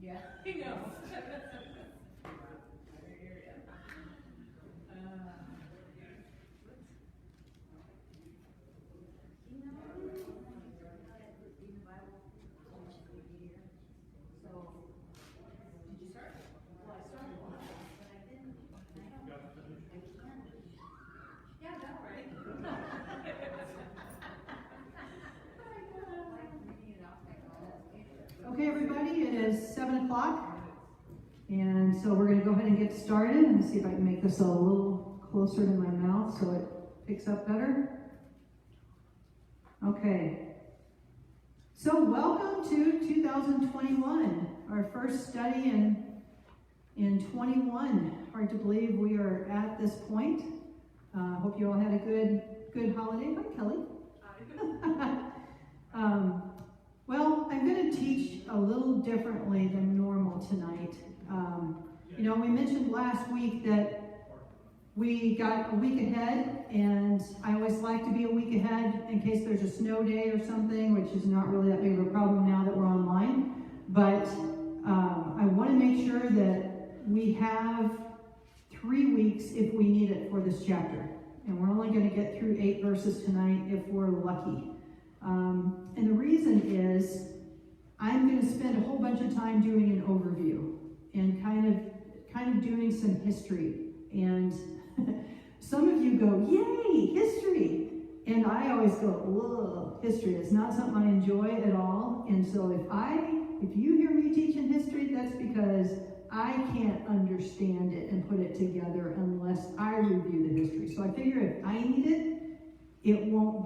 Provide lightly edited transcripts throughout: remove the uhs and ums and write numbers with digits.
Yeah, I know. Okay, everybody, it is 7 o'clock, and so we're going to go ahead and get started. And see if I can make this a little closer to my mouth so it picks up better. Okay, so welcome to 2021, our first study in 21. Hard to believe we are at this point. Hope you all had a good holiday. Hi, Kelly. Well, I'm going to teach a little differently than normal tonight. We mentioned last week that we got a week ahead, and I always like to be a week ahead in case there's a snow day or something, which is not really that big of a problem now that we're online. But I want to make sure that we have 3 weeks if we need it for this chapter. And we're only going to get through 8 verses tonight if we're lucky. And the reason is I'm going to spend a whole bunch of time doing an overview and kind of doing some history. And some of you go, yay, history! And I always go, ugh, history is not something I enjoy at all. And so if you hear me teaching history, that's because I can't understand it and put it together unless I review the history. So I figure if I need it, it won't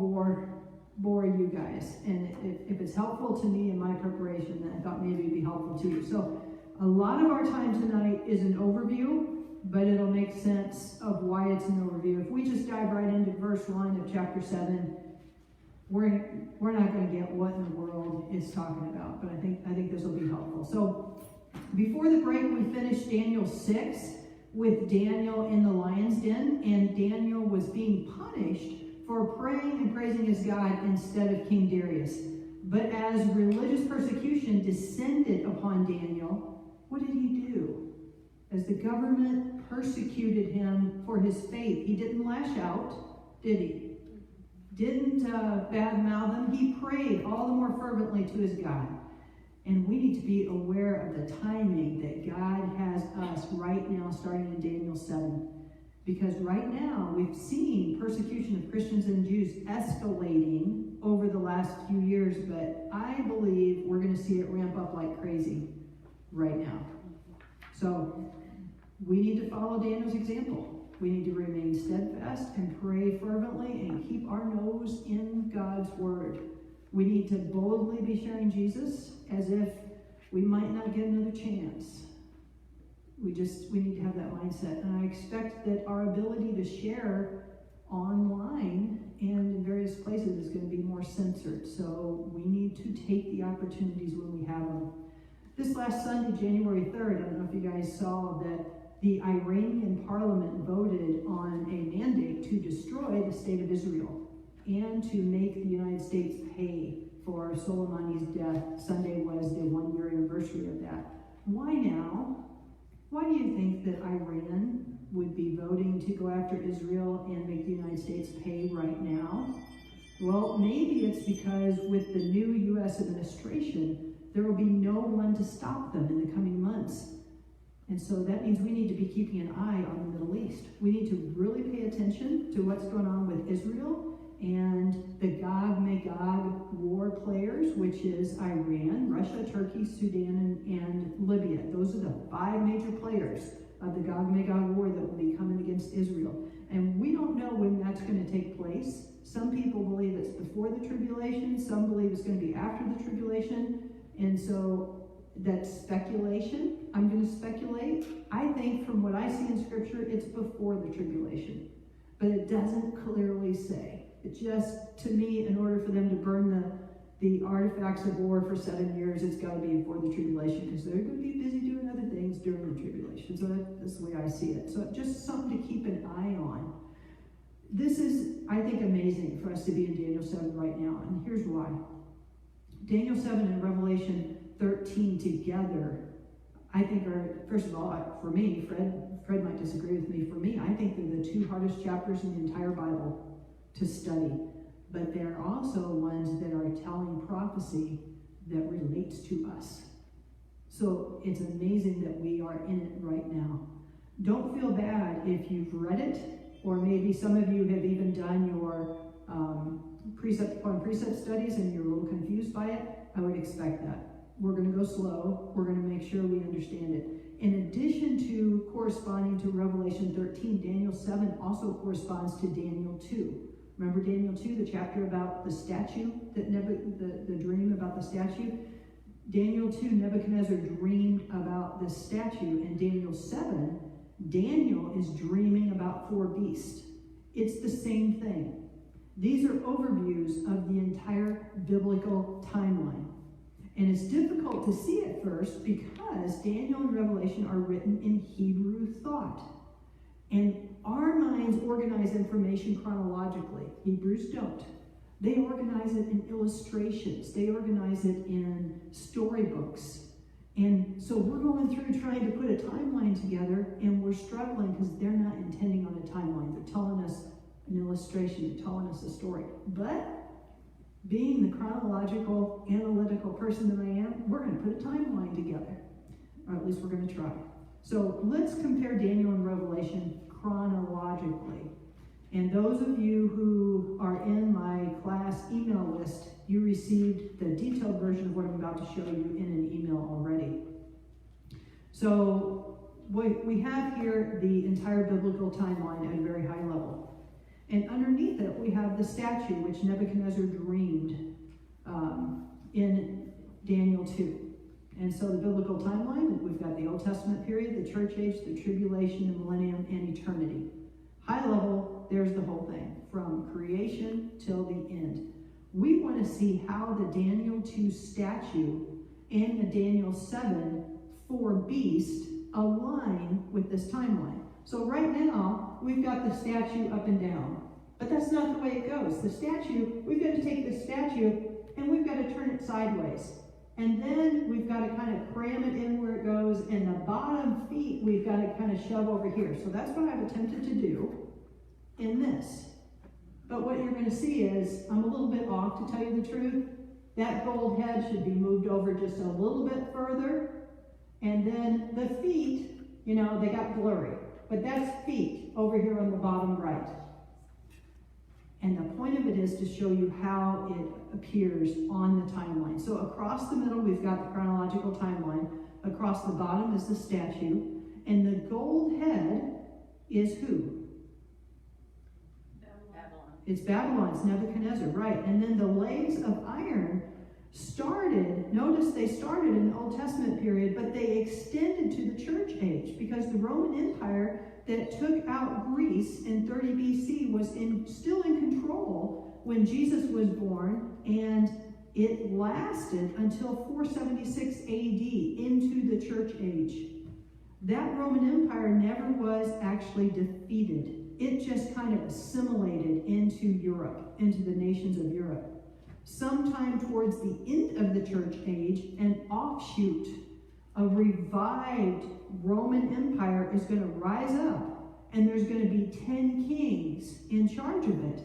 bore you guys. And if it's helpful to me in my preparation, then I thought maybe it'd be helpful to you. So a lot of our time tonight is an overview, but it'll make sense of why it's an overview. If we just dive right into verse 1 of chapter 7, we're not going to get what in the world it's talking about, but I think this will be helpful. So before the break, we finished Daniel 6 with Daniel in the lion's den, and Daniel was being punished for praying and praising his God instead of King Darius. But as religious persecution descended upon Daniel, what did he do? As the government persecuted him for his faith, he didn't lash out, did he? Didn't badmouth him. He prayed all the more fervently to his God. And we need to be aware of the timing that God has us right now, starting in Daniel 7. Because right now, we've seen persecution of Christians and Jews escalating over the last few years, but I believe we're going to see it ramp up like crazy right now. So we need to follow Daniel's example. We need to remain steadfast and pray fervently and keep our nose in God's word. We need to boldly be sharing Jesus as if we might not get another chance. We need to have that mindset. And I expect that our ability to share online and in various places is going to be more censored. So we need to take the opportunities when we have them. This last Sunday, January 3rd, I don't know if you guys saw that the Iranian parliament voted on a mandate to destroy the state of Israel and to make the United States pay for Soleimani's death. Sunday was the 1-year anniversary of that. Why now? Why do you think that Iran would be voting to go after Israel and make the United States pay right now? Well, maybe it's because with the new U.S. administration, there will be no one to stop them in the coming months. And so that means we need to be keeping an eye on the Middle East. We need to really pay attention to what's going on with Israel and the Gog-Magog war players, which is Iran, Russia, Turkey, Sudan, and Libya. Those are the 5 major players of the Gog-Magog war that will be coming against Israel. And we don't know when that's going to take place. Some people believe it's before the tribulation. Some believe it's going to be after the tribulation. And so that's speculation. I'm going to speculate. I think from what I see in Scripture, it's before the tribulation. But it doesn't clearly say. It just, to me, in order for them to burn the artifacts of war for 7 years, it's got to be before the tribulation, because they're going to be busy doing other things during the tribulation. So that's the way I see it. So just something to keep an eye on. This is, I think, amazing for us to be in Daniel 7 right now, and here's why. Daniel 7 and Revelation 13 together I think are, first of all, for me, Fred might disagree with me, for me, I think they're the two hardest chapters in the entire Bible to study. But they're also ones that are telling prophecy that relates to us. So it's amazing that we are in it right now. Don't feel bad if you've read it, or maybe some of you have even done your precept upon precept studies and you're a little confused by it. I would expect that. We're going to go slow. We're going to make sure we understand it. In addition to corresponding to Revelation 13, Daniel 7 also corresponds to Daniel 2. Remember Daniel 2, the chapter about the statue, the dream about the statue? Daniel 2, Nebuchadnezzar dreamed about this statue, and Daniel 7, Daniel is dreaming about 4 beasts. It's the same thing. These are overviews of the entire biblical timeline. And it's difficult to see at first because Daniel and Revelation are written in Hebrew thought. And our minds organize information chronologically. Hebrews don't. They organize it in illustrations. They organize it in storybooks. And so we're going through trying to put a timeline together, and we're struggling because they're not intending on a timeline. They're telling us an illustration. They're telling us a story. But being the chronological, analytical person that I am, we're going to put a timeline together. Or at least we're going to try. So let's compare Daniel and Revelation chronologically. And those of you who are in my class email list, you received the detailed version of what I'm about to show you in an email already. So we have here the entire biblical timeline at a very high level. And underneath it, we have the statue which Nebuchadnezzar dreamed in Daniel 2. And so the biblical timeline, we've got the Old Testament period, the church age, the tribulation, the millennium, and eternity. High level, there's the whole thing, from creation till the end. We want to see how the Daniel 2 statue and the Daniel 7 4 beasts align with this timeline. So right now, we've got the statue up and down. But that's not the way it goes. The statue, we've got to take the statue and we've got to turn it sideways. And then we've got to kind of cram it in where it goes, and the bottom feet we've got to kind of shove over here. So that's what I've attempted to do in this. But what you're going to see is, I'm a little bit off to tell you the truth. That gold head should be moved over just a little bit further. And then the feet, they got blurry. But that's feet over here on the bottom right. And the point of it is to show you how it appears on the timeline. So across the middle, we've got the chronological timeline. Across the bottom is the statue. And the gold head is who? Babylon. It's Babylon. It's Nebuchadnezzar, right. And then the legs of iron notice they started in the Old Testament period, but they extended to the church age because the Roman Empire that took out Greece in 30 BC was still in control when Jesus was born, and it lasted until 476 AD into the church age. That Roman Empire never was actually defeated. It just kind of assimilated into Europe, into the nations of Europe. Sometime towards the end of the church age, an offshoot, a revived Roman Empire is going to rise up, and there's going to be 10 kings in charge of it.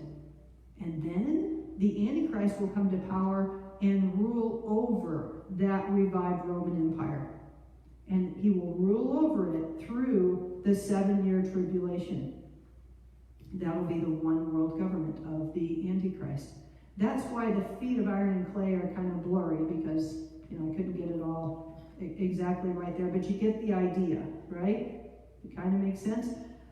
And then the Antichrist will come to power and rule over that revived Roman Empire. And he will rule over it through the 7-year tribulation. That will be the one world government of the Antichrist. That's why the feet of iron and clay are kind of blurry, because I couldn't get it all exactly right there, but you get the idea, right? It kind of makes sense.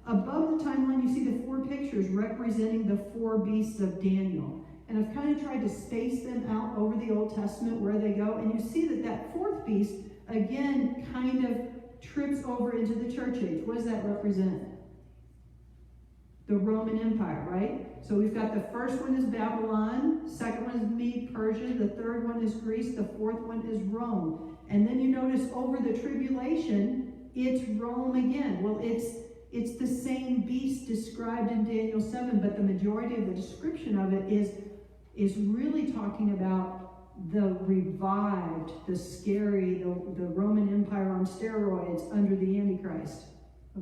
Above the timeline, you see the 4 pictures representing the 4 beasts of Daniel. And I've kind of tried to space them out over the Old Testament where they go, and you see that 4th beast, again, kind of trips over into the church age. What does that represent? The Roman Empire, right? So we've got the first one is Babylon, second one is Mede, Persia, the third one is Greece, the 4th one is Rome. And then you notice over the tribulation, it's Rome again. Well, it's the same beast described in Daniel 7, but the majority of the description of it is really talking about the revived, the scary, the Roman Empire on steroids under the Antichrist.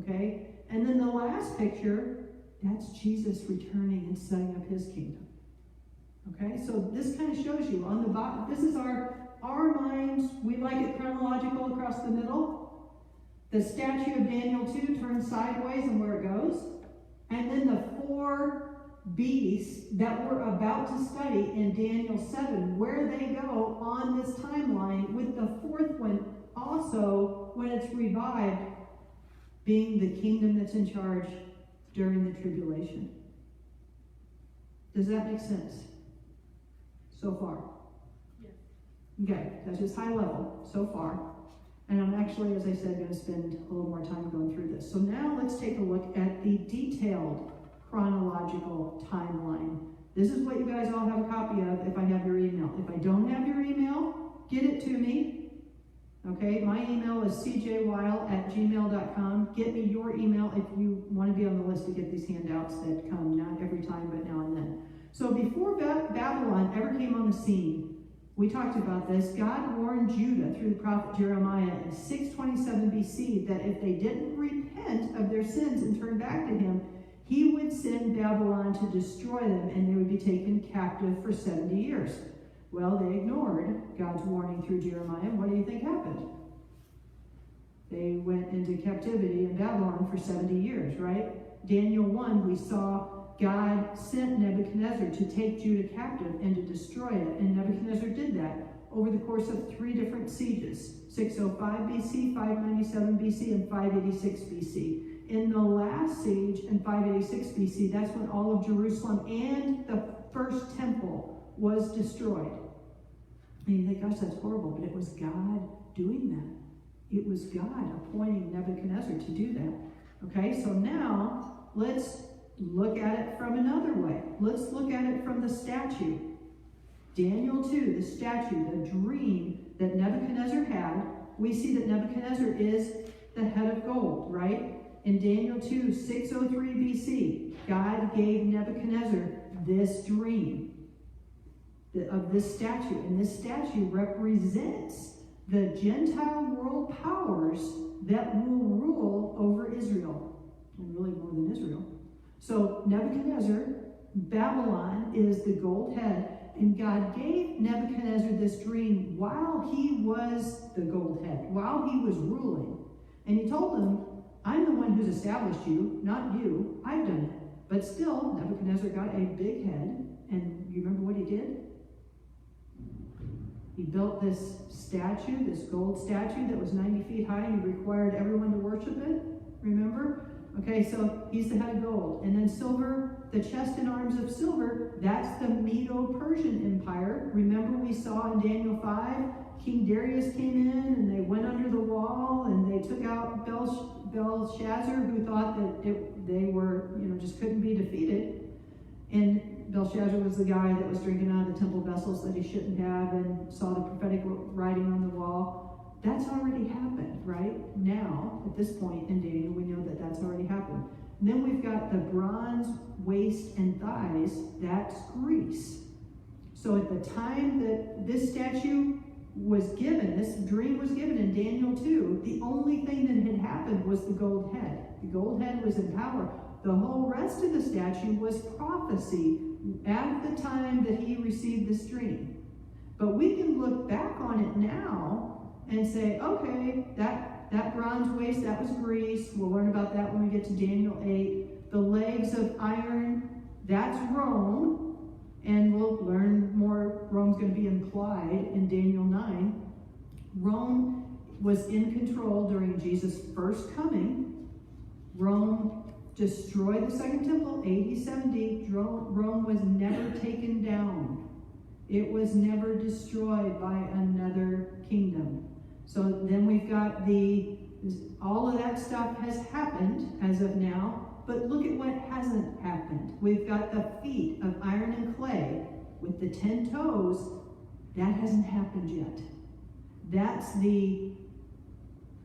Okay? And then the last picture, that's Jesus returning and setting up his kingdom. Okay? So this kind of shows you on the bottom, this is our minds, we like it chronological across the middle. The statue of Daniel 2 turns sideways and where it goes. And then the 4 beasts that we're about to study in Daniel 7, where they go on this timeline, with the 4th one also, when it's revived, being the kingdom that's in charge during the tribulation. Does that make sense so far? Yeah. Okay, that's just high level so far. And I'm actually, as I said, going to spend a little more time going through this. So now let's take a look at the detailed chronological timeline. This is what you guys all have a copy of if I have your email. If I don't have your email, get it to me. Okay, my email is cjwile@gmail.com. Get me your email if you want to be on the list to get these handouts that come not every time, but now and then. So before Babylon ever came on the scene, we talked about this. God warned Judah through the prophet Jeremiah in 627 BC that if they didn't repent of their sins and turn back to him, he would send Babylon to destroy them, and they would be taken captive for 70 years. Well, they ignored God's warning through Jeremiah. What do you think happened? They went into captivity in Babylon for 70 years, right? Daniel 1, we saw God sent Nebuchadnezzar to take Judah captive and to destroy it, and Nebuchadnezzar did that over the course of 3 different sieges, 605 BC, 597 BC, and 586 BC. In the last siege in 586 BC, that's when all of Jerusalem and the first temple was destroyed. And you think, gosh, that's horrible, but it was God doing that. It was God appointing Nebuchadnezzar to do that. Okay, so now let's look at it from another way. Let's look at it from the statue. Daniel 2, the statue, the dream that Nebuchadnezzar had. We see that Nebuchadnezzar is the head of gold, right? In Daniel 2, 603 BC, God gave Nebuchadnezzar this dream of this statue. And this statue represents the Gentile world powers that will rule over Israel. And really more than Israel. So Nebuchadnezzar, Babylon is the gold head. And God gave Nebuchadnezzar this dream while he was the gold head, while he was ruling. And he told him, I'm the one who's established you, not you. I've done it. But still, Nebuchadnezzar got a big head. And you remember what he did? He built this statue, this gold statue that was 90 feet high, and he required everyone to worship it. Remember? Okay, so he's the head of gold. And then silver, the chest and arms of silver, that's the Medo-Persian Empire. Remember we saw in Daniel 5, King Darius came in and they went under the wall and they took out Belshazzar, who thought that they were, just couldn't be defeated. And Belshazzar was the guy that was drinking out of the temple vessels that he shouldn't have and saw the prophetic writing on the wall. That's already happened, right? Now, at this point in Daniel, we know that that's already happened. And then we've got the bronze waist and thighs, that's Greece. So at the time that this statue was given, this dream was given in Daniel 2, the only thing that had happened was the gold head. The gold head was in power. The whole rest of the statue was prophecy at the time that he received this dream. But we can look back on it now and say, okay, that bronze waist, that was Greece. We'll learn about that when we get to Daniel 8. The legs of iron, that's Rome. And we'll learn more. Rome's going to be implied in Daniel 9. Rome was in control during Jesus' first coming. Rome destroyed the Second Temple, AD 70. Rome was never taken down. It was never destroyed by another kingdom. So then we've got all of that stuff has happened as of now, but look at what hasn't happened. We've got the feet of iron and clay with the 10 toes. That hasn't happened yet. That's the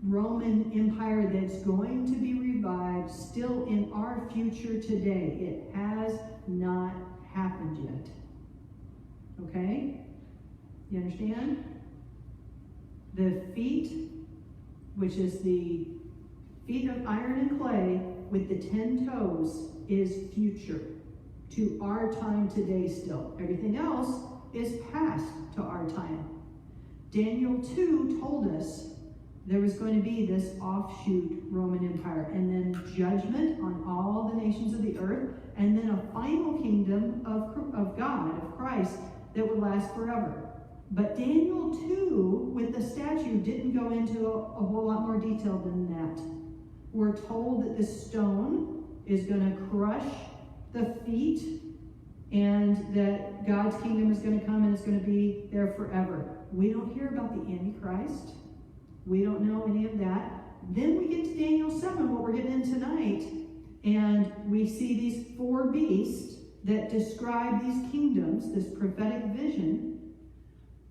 Roman Empire that's going to be revived still in our future today. It has not happened yet. Okay? You understand? The feet, which is the feet of iron and clay with the 10 toes, is future to our time today still. Everything else is past to our time. Daniel 2 told us there was going to be this offshoot Roman Empire, and then judgment on all the nations of the earth, and then a final kingdom of God, of Christ, that would last forever. But Daniel 2, with the statue, didn't go into a whole lot more detail than that. We're told that the stone is going to crush the feet, and that God's kingdom is going to come and it's going to be there forever. We don't hear about the Antichrist. We don't know any of that. Then we get to Daniel 7, what we're getting in tonight, and we see these 4 beasts that describe these kingdoms, this prophetic vision.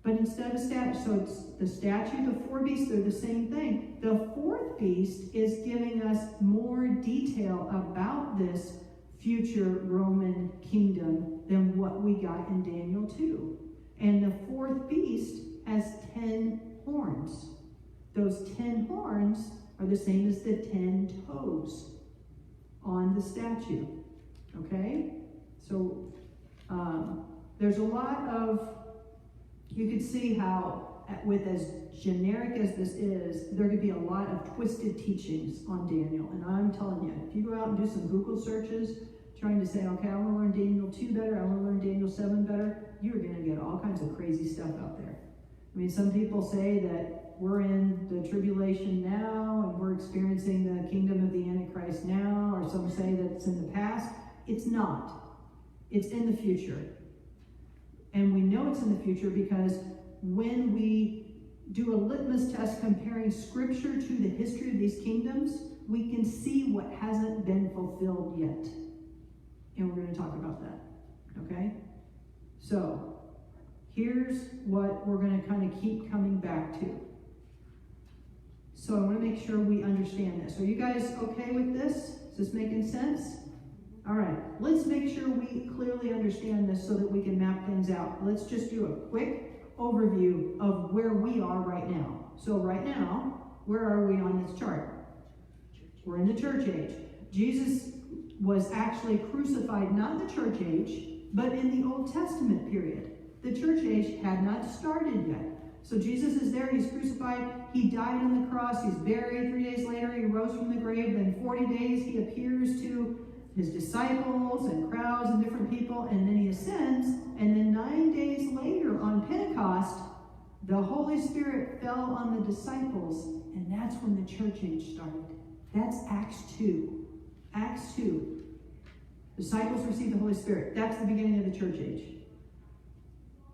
But instead of a statue, so it's the statue, the 4 beasts, they're the same thing. The 4th beast is giving us more detail about this future Roman kingdom than what we got in Daniel 2. And the 4th beast has 10 horns. Those 10 horns are the same as the 10 toes on the statue. Okay? So there's a lot of, you could see how, with as generic as this is, there could be a lot of twisted teachings on Daniel. And I'm telling you, if you go out and do some Google searches, trying to say, okay, I want to learn Daniel 2 better, I want to learn Daniel 7 better, you're going to get all kinds of crazy stuff out there. I mean, some people say that we're in the tribulation now, and we're experiencing the kingdom of the Antichrist now, or some say that it's in the past. It's not. It's in the future. And we know it's in the future because when we do a litmus test comparing scripture to the history of these kingdoms, we can see what hasn't been fulfilled yet. And we're going to talk about that. Okay? So, here's what we're going to kind of keep coming back to. So I want to make sure we understand this. Are you guys okay with this? Is this making sense? All right, let's make sure we clearly understand this so that we can map things out. Let's just do a quick overview of where we are right now. So right now, where are we on this chart? We're in the church age. Jesus was actually crucified not in the church age, but in the Old Testament period. The church age had not started yet. So Jesus is there, he's crucified, he died on the cross, he's buried. 3 days later, he rose from the grave. Then 40 days, he appears to his disciples and crowds and different people, and then he ascends. And then 9 days later, on Pentecost, the Holy Spirit fell on the disciples, and that's when the church age started. That's Acts 2. Acts 2. Disciples received the Holy Spirit. That's the beginning of the church age.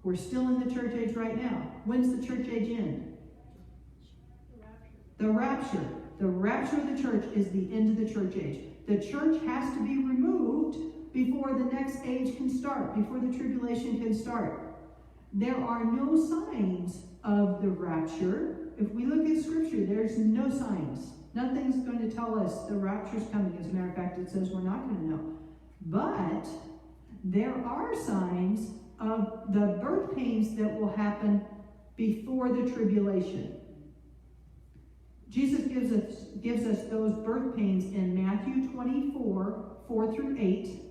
We're still in the church age right now. When's the church age end? The rapture. The rapture of the church is the end of the church age. The church has to be removed before the next age can start, before the tribulation can start. There are no signs of the rapture. If we look at Scripture, there's no signs. Nothing's going to tell us the rapture's coming. As a matter of fact, it says we're not going to know. But there are signs of the birth pains that will happen before the tribulation. Jesus gives us those birth pains in Matthew 24, 4 through 8,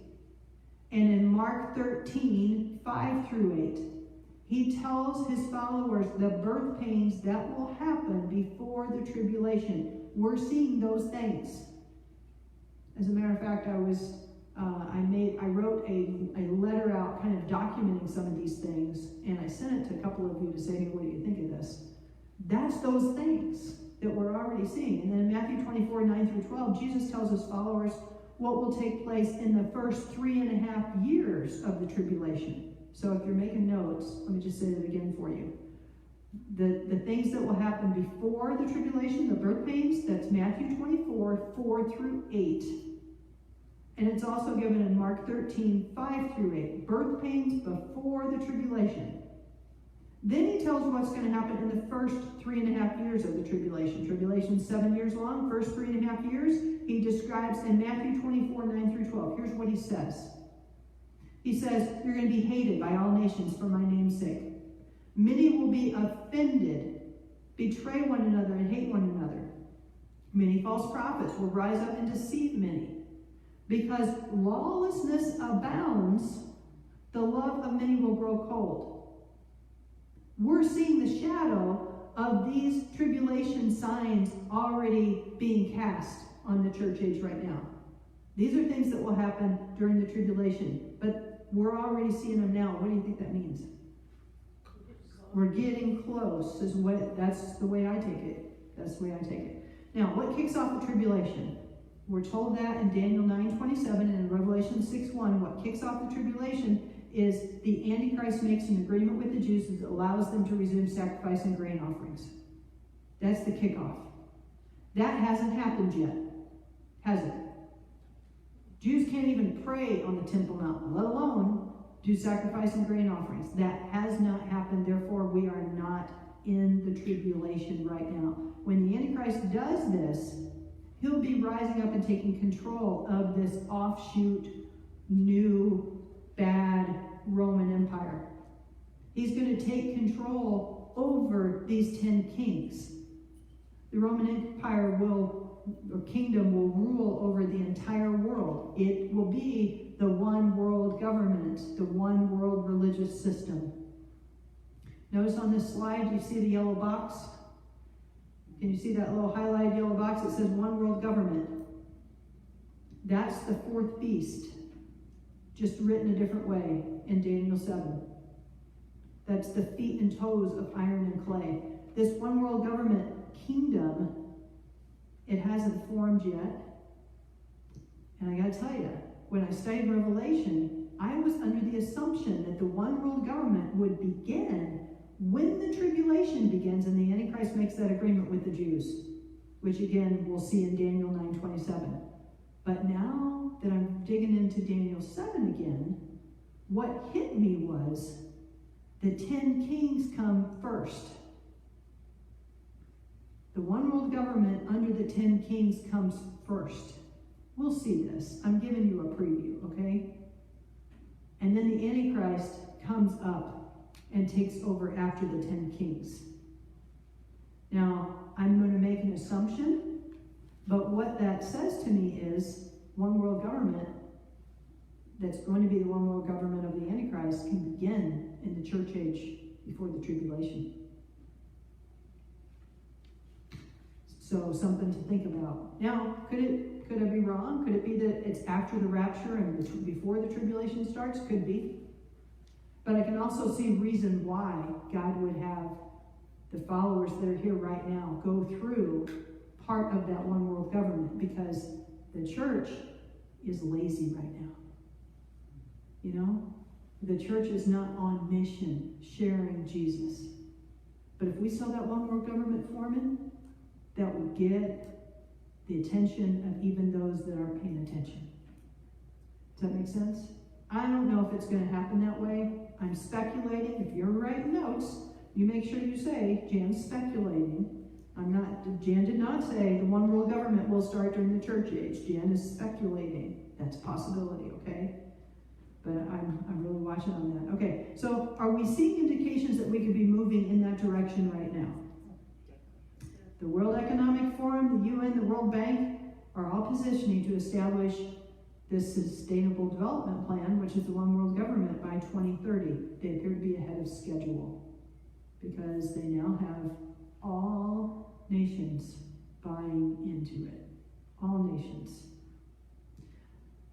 and in Mark 13, 5 through 8. He tells his followers the birth pains that will happen before the tribulation. We're seeing those things. As a matter of fact, I wrote a letter out kind of documenting some of these things, and I sent it to a couple of you to say, hey, what do you think of this? That's those things that we're already seeing. And then in Matthew 24, 9 through 12, Jesus tells his followers what will take place in the first 3.5 years of the tribulation. So if you're making notes, let me just say that again for you. The things that will happen before the tribulation, the birth pains, that's Matthew 24, 4 through 8. And it's also given in Mark 13, 5 through 8. Birth pains before the tribulation. Then he tells what's going to happen in the first 3.5 years of the tribulation. Tribulation's 7 years long. First 3.5 years, he describes in Matthew 24, 9 through 12. Here's what he says. He says, you're going to be hated by all nations for my name's sake. Many will be offended, betray one another, and hate one another. Many false prophets will rise up and deceive many. Because lawlessness abounds, the love of many will grow cold. We're seeing the shadow of these tribulation signs already being cast on the church age right now. These are things that will happen during the tribulation, but we're already seeing them now. What do you think that means? We're getting close. That's the way I take it. That's the way I take it. Now, what kicks off the tribulation? We're told that in Daniel 9:27 and in Revelation 6:1. What kicks off the tribulation is the Antichrist makes an agreement with the Jews that allows them to resume sacrifice and grain offerings. That's the kickoff. That hasn't happened yet, has it? Jews can't even pray on the Temple Mount, let alone do sacrifice and grain offerings. That has not happened. Therefore, we are not in the tribulation right now. When the Antichrist does this, he'll be rising up and taking control of this offshoot, new, bad Roman Empire. He's going to take control over these 10 kings. The Roman Empire or kingdom will rule over the entire world. It will be the one world government, the one world religious system. Notice on this slide, you see the yellow box? Can you see that little highlighted yellow box? It says one world government. That's the fourth beast, just written a different way in Daniel 7. That's the feet and toes of iron and clay. This one world government kingdom, it hasn't formed yet. And I got to tell you, when I studied Revelation, I was under the assumption that the one world government would begin when the tribulation begins and the Antichrist makes that agreement with the Jews, which again we'll see in Daniel 9:27. But now that I'm digging into Daniel 7 again, what hit me was the 10 kings come first. The one world government under the 10 kings comes first. We'll see this. I'm giving you a preview, okay? And then the Antichrist comes up and takes over after the 10 kings. Now, I'm going to make an assumption, but what that says to me is one world government that's going to be the one world government of the Antichrist can begin in the church age before the tribulation. So something to think about. Now, could I be wrong? Could it be that it's after the rapture and before the tribulation starts? Could be. But I can also see reason why God would have the followers that are here right now go through part of that one world government, because the church is lazy right now. You know? The church is not on mission sharing Jesus. But if we saw that one world government forming, that would get the attention of even those that aren't paying attention. Does that make sense? I don't know if it's going to happen that way. I'm speculating. If you're writing notes, you make sure you say, Jan's speculating. Jan did not say the one world government will start during the church age. Jan is speculating. That's a possibility, okay? But I'm really watching on that. Okay, so are we seeing indications that we could be moving in that direction right now? The World Economic Forum, the UN, the World Bank are all positioning to establish this Sustainable Development Plan, which is the one world government, by 2030. They appear to be ahead of schedule because they now have all nations buying into it. All nations.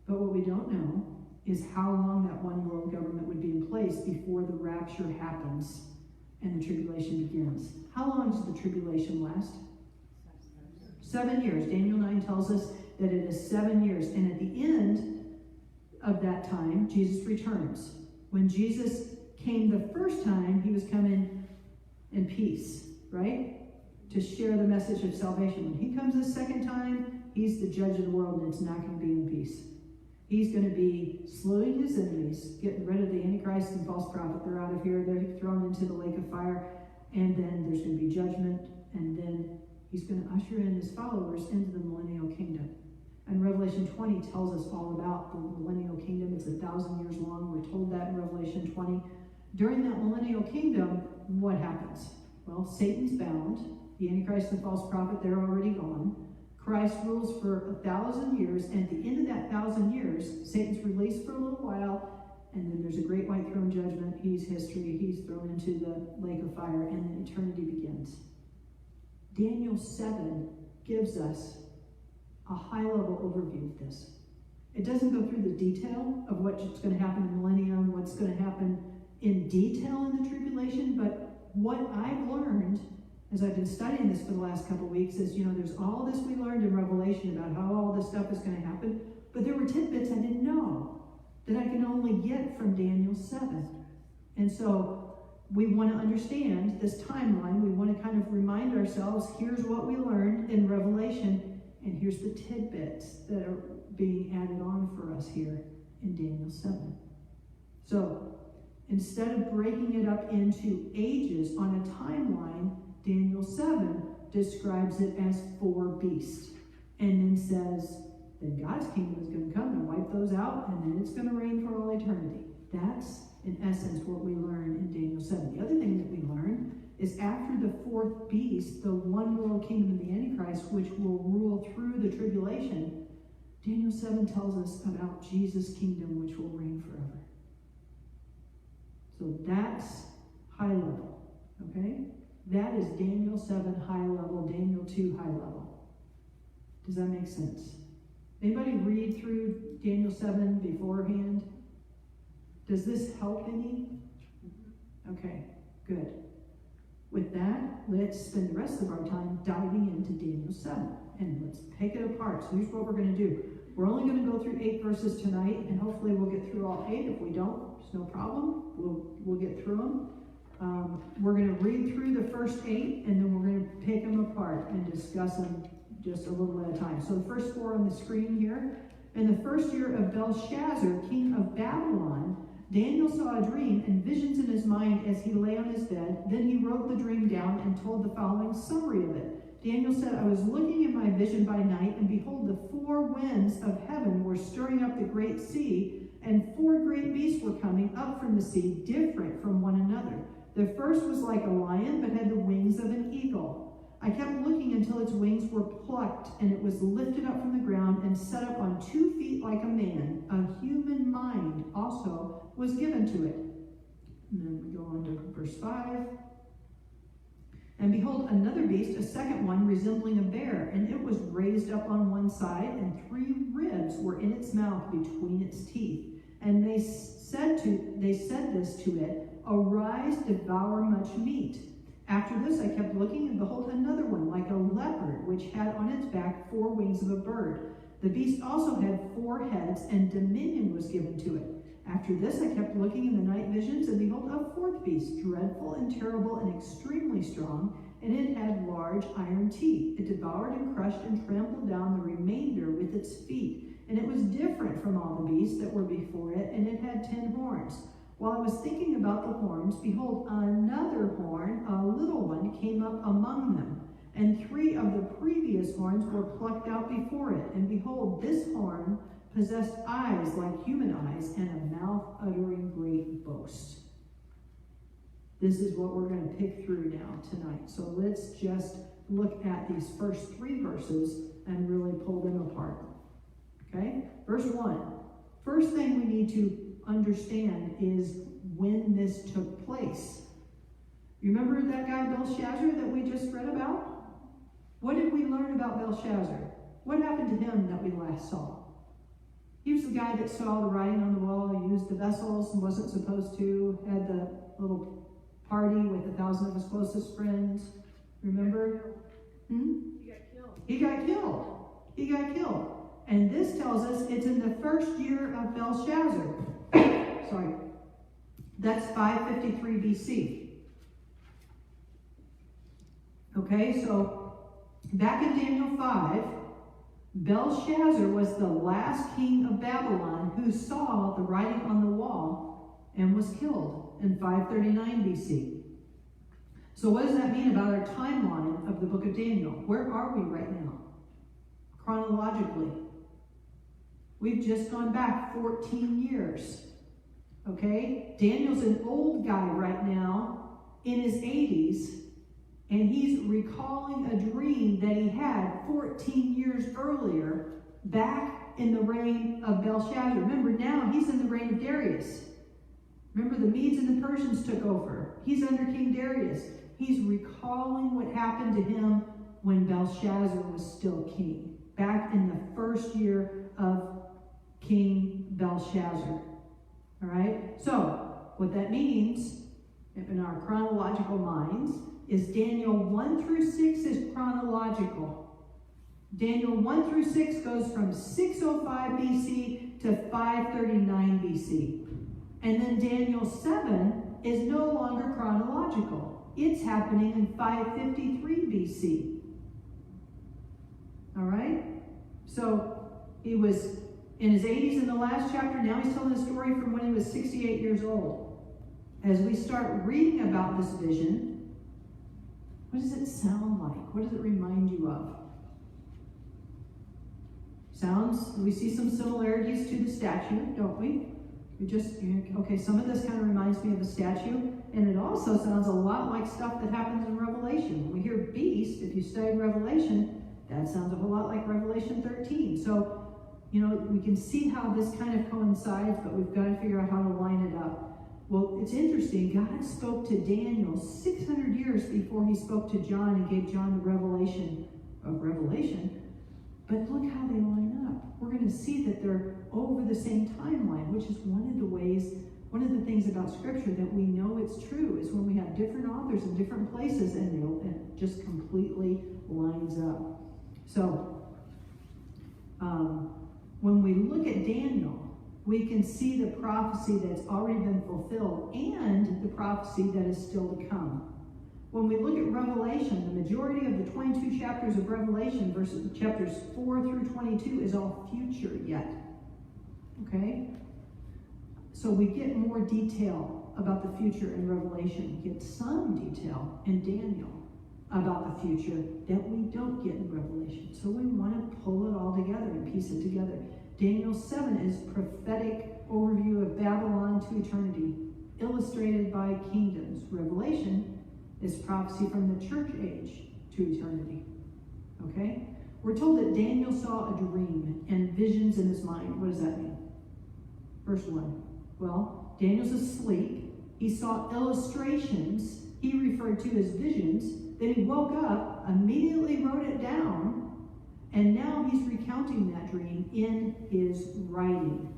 But what we don't know is how long that one world government would be in place before the rapture happens and the tribulation begins. How long does the tribulation last? 7 years. Daniel 9 tells us that it is 7 years. And at the end of that time, Jesus returns. When Jesus came the first time, he was coming in peace, right? To share the message of salvation. When he comes the second time, he's the judge of the world, and it's not going to be in peace. He's going to be slowing his enemies, getting rid of the Antichrist and false prophet. They're out of here. They're thrown into the lake of fire. And then there's going to be judgment. And then he's going to usher in his followers into the millennial kingdom. And Revelation 20 tells us all about the millennial kingdom. It's 1,000 years long. We're told that in Revelation 20. During that millennial kingdom, what happens? Well, Satan's bound. The Antichrist and the false prophet, they're already gone. Christ rules for 1,000 years, and at the end of that 1,000 years, Satan's released for a little while, and then there's a great white throne judgment. He's history. He's thrown into the lake of fire, and then eternity begins. Daniel 7 gives us a high-level overview of this. It doesn't go through the detail of what's going to happen in the millennium, what's going to happen in detail in the tribulation, but what I've learned as I've been studying this for the last couple of weeks is, there's all this we learned in Revelation about how all this stuff is going to happen, but there were tidbits I didn't know that I can only get from Daniel 7. And so we want to understand this timeline. We want to kind of remind ourselves, here's what we learned in Revelation, and here's the tidbits that are being added on for us here in Daniel 7. So instead of breaking it up into ages on a timeline, Daniel 7 describes it as 4 beasts, and then says, then God's kingdom is going to come and wipe those out, and then it's going to reign for all eternity. That's, in essence, what we learn in Daniel 7. The other thing that we learn is after the 4th beast, the one world kingdom of the Antichrist, which will rule through the tribulation, Daniel 7 tells us about Jesus' kingdom, which will reign forever. So that's high level, okay? That is Daniel 7 high level, Daniel 2 high level. Does that make sense? Anybody read through Daniel 7 beforehand? Does this help any? Okay, good. With that, let's spend the rest of our time diving into Daniel 7. And let's pick it apart. So here's what we're going to do. We're only going to go through 8 verses tonight, and hopefully we'll get through all 8. If we don't, it's no problem. We'll get through them. We're going to read through the first 8, and then we're going to pick them apart and discuss them just a little at a time. So the first 4 on the screen here. In the first year of Belshazzar, king of Babylon, Daniel saw a dream and visions in his mind as he lay on his bed. Then he wrote the dream down and told the following summary of it. Daniel said, I was looking in my vision by night, and behold, the 4 winds of heaven were stirring up the great sea, and 4 great beasts were coming up from the sea, different from one another. The first was like a lion, but had the wings of an eagle. I kept looking until its wings were plucked, and it was lifted up from the ground and set up on 2 feet like a man. A human mind also was given to it. And then we go on to verse 5. And behold, another beast, a second one, resembling a bear, and it was raised up on one side, and 3 ribs were in its mouth between its teeth. And they said this to it, Arise, devour much meat. After this I kept looking, and behold, another one, like a leopard, which had on its back 4 wings of a bird. The beast also had 4 heads, and dominion was given to it. After this I kept looking in the night visions, and behold, a 4th beast, dreadful and terrible and extremely strong, and it had large iron teeth. It devoured and crushed and trampled down the remainder with its feet. And it was different from all the beasts that were before it, and it had 10 horns. While I was thinking about the horns, behold, another horn, a little one, came up among them. And 3 of the previous horns were plucked out before it. And behold, this horn possessed eyes like human eyes, and a mouth uttering great boast. This is what we're going to pick through now tonight. So let's just look at these first 3 verses and really pull them apart. Okay? Verse 1. First thing we need to understand is when this took place. Remember that guy Belshazzar that we just read about? What did we learn about Belshazzar? What happened to him that we last saw? He was the guy that saw the writing on the wall, used the vessels and wasn't supposed to, had the little party with 1,000 of his closest friends. Remember? He got killed. And this tells us it's in the first year of Belshazzar. Sorry. That's 553 BC. Okay, so back in Daniel 5, Belshazzar was the last king of Babylon who saw the writing on the wall and was killed in 539 BC. So what does that mean about our timeline of the book of Daniel? Where are we right now? Chronologically. We've just gone back 14 years. Okay? Daniel's an old guy right now in his 80s, and he's recalling a dream that he had 14 years earlier, back in the reign of Belshazzar. Remember, now he's in the reign of Darius. Remember, the Medes and the Persians took over. He's under King Darius. He's recalling what happened to him when Belshazzar was still king, back in the first year of King Belshazzar. All right? So, what that means, in our chronological minds, is Daniel 1 through 6 is chronological. Daniel 1 through 6 goes from 605 BC to 539 BC. And then Daniel 7 is no longer chronological. It's happening in 553 BC. All right? So he was in his 80s in the last chapter. Now he's telling the story from when he was 68 years old. As we start reading about this vision, what does it sound like? What does it remind you of? We see some similarities to the statue, don't we? Okay, some of this kind of reminds me of a statue, and it also sounds a lot like stuff that happens in Revelation. When we hear beast, if you study Revelation, that sounds a whole lot like Revelation 13. So, we can see how this kind of coincides, but we've got to figure out how to line it up. Well, it's interesting. God spoke to Daniel 600 years before he spoke to John and gave John the revelation of Revelation. But look how they line up. We're going to see that they're over the same timeline, which is one of the things about Scripture that we know it's true, is when we have different authors in different places and it just completely lines up. So, when we look at Daniel, we can see the prophecy that's already been fulfilled and the prophecy that is still to come. When we look at Revelation, the majority of the 22 chapters of Revelation, verses chapters 4 through 22, is all future yet. Okay? So we get more detail about the future in Revelation. We get some detail in Daniel about the future that we don't get in Revelation. So we want to pull it all together and piece it together. Daniel 7 is prophetic overview of Babylon to eternity, illustrated by kingdoms. Revelation is prophecy from the church age to eternity. Okay? We're told that Daniel saw a dream and visions in his mind. What does that mean? Verse 1. Well, Daniel's asleep. He saw illustrations he referred to as visions. Then he woke up, immediately wrote it down, and now he's recounting that dream in his writing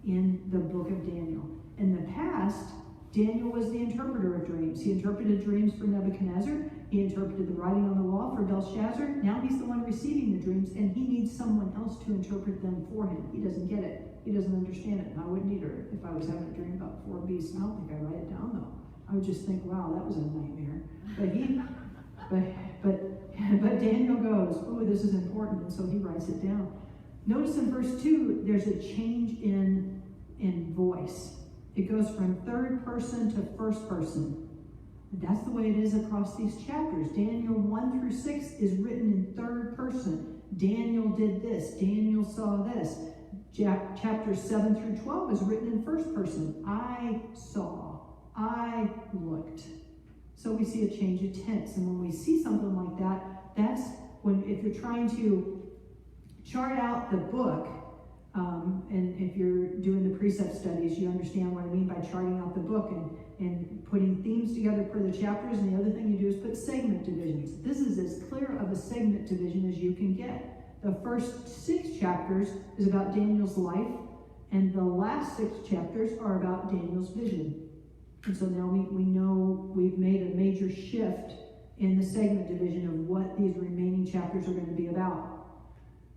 in the book of Daniel. In the past, Daniel was the interpreter of dreams. He interpreted dreams for Nebuchadnezzar. He interpreted the writing on the wall for Belshazzar. Now he's the one receiving the dreams, and he needs someone else to interpret them for him. He doesn't get it. He doesn't understand it. And I wouldn't either if I was having a dream about 4 beasts. I don't think I'd write it down, though. I would just think, wow, that was a nightmare. But Daniel goes, oh, this is important, and so he writes it down. Notice in verse 2, there's a change in voice. It goes from third person to first person. That's the way it is across these chapters. Daniel 1 through 6 is written in third person. Daniel did this. Daniel saw this. Chapters 7 through 12 is written in first person. I saw. I looked. So we see a change of tense. And when we see something like that, that's when, if you're trying to chart out the book, and if you're doing the precept studies, you understand what I mean by charting out the book and putting themes together for the chapters. And the other thing you do is put segment divisions. This is as clear of a segment division as you can get. The first 6 chapters is about Daniel's life, and the last 6 chapters are about Daniel's vision. And so now we know we've made a major shift in the segment division of what these remaining chapters are going to be about.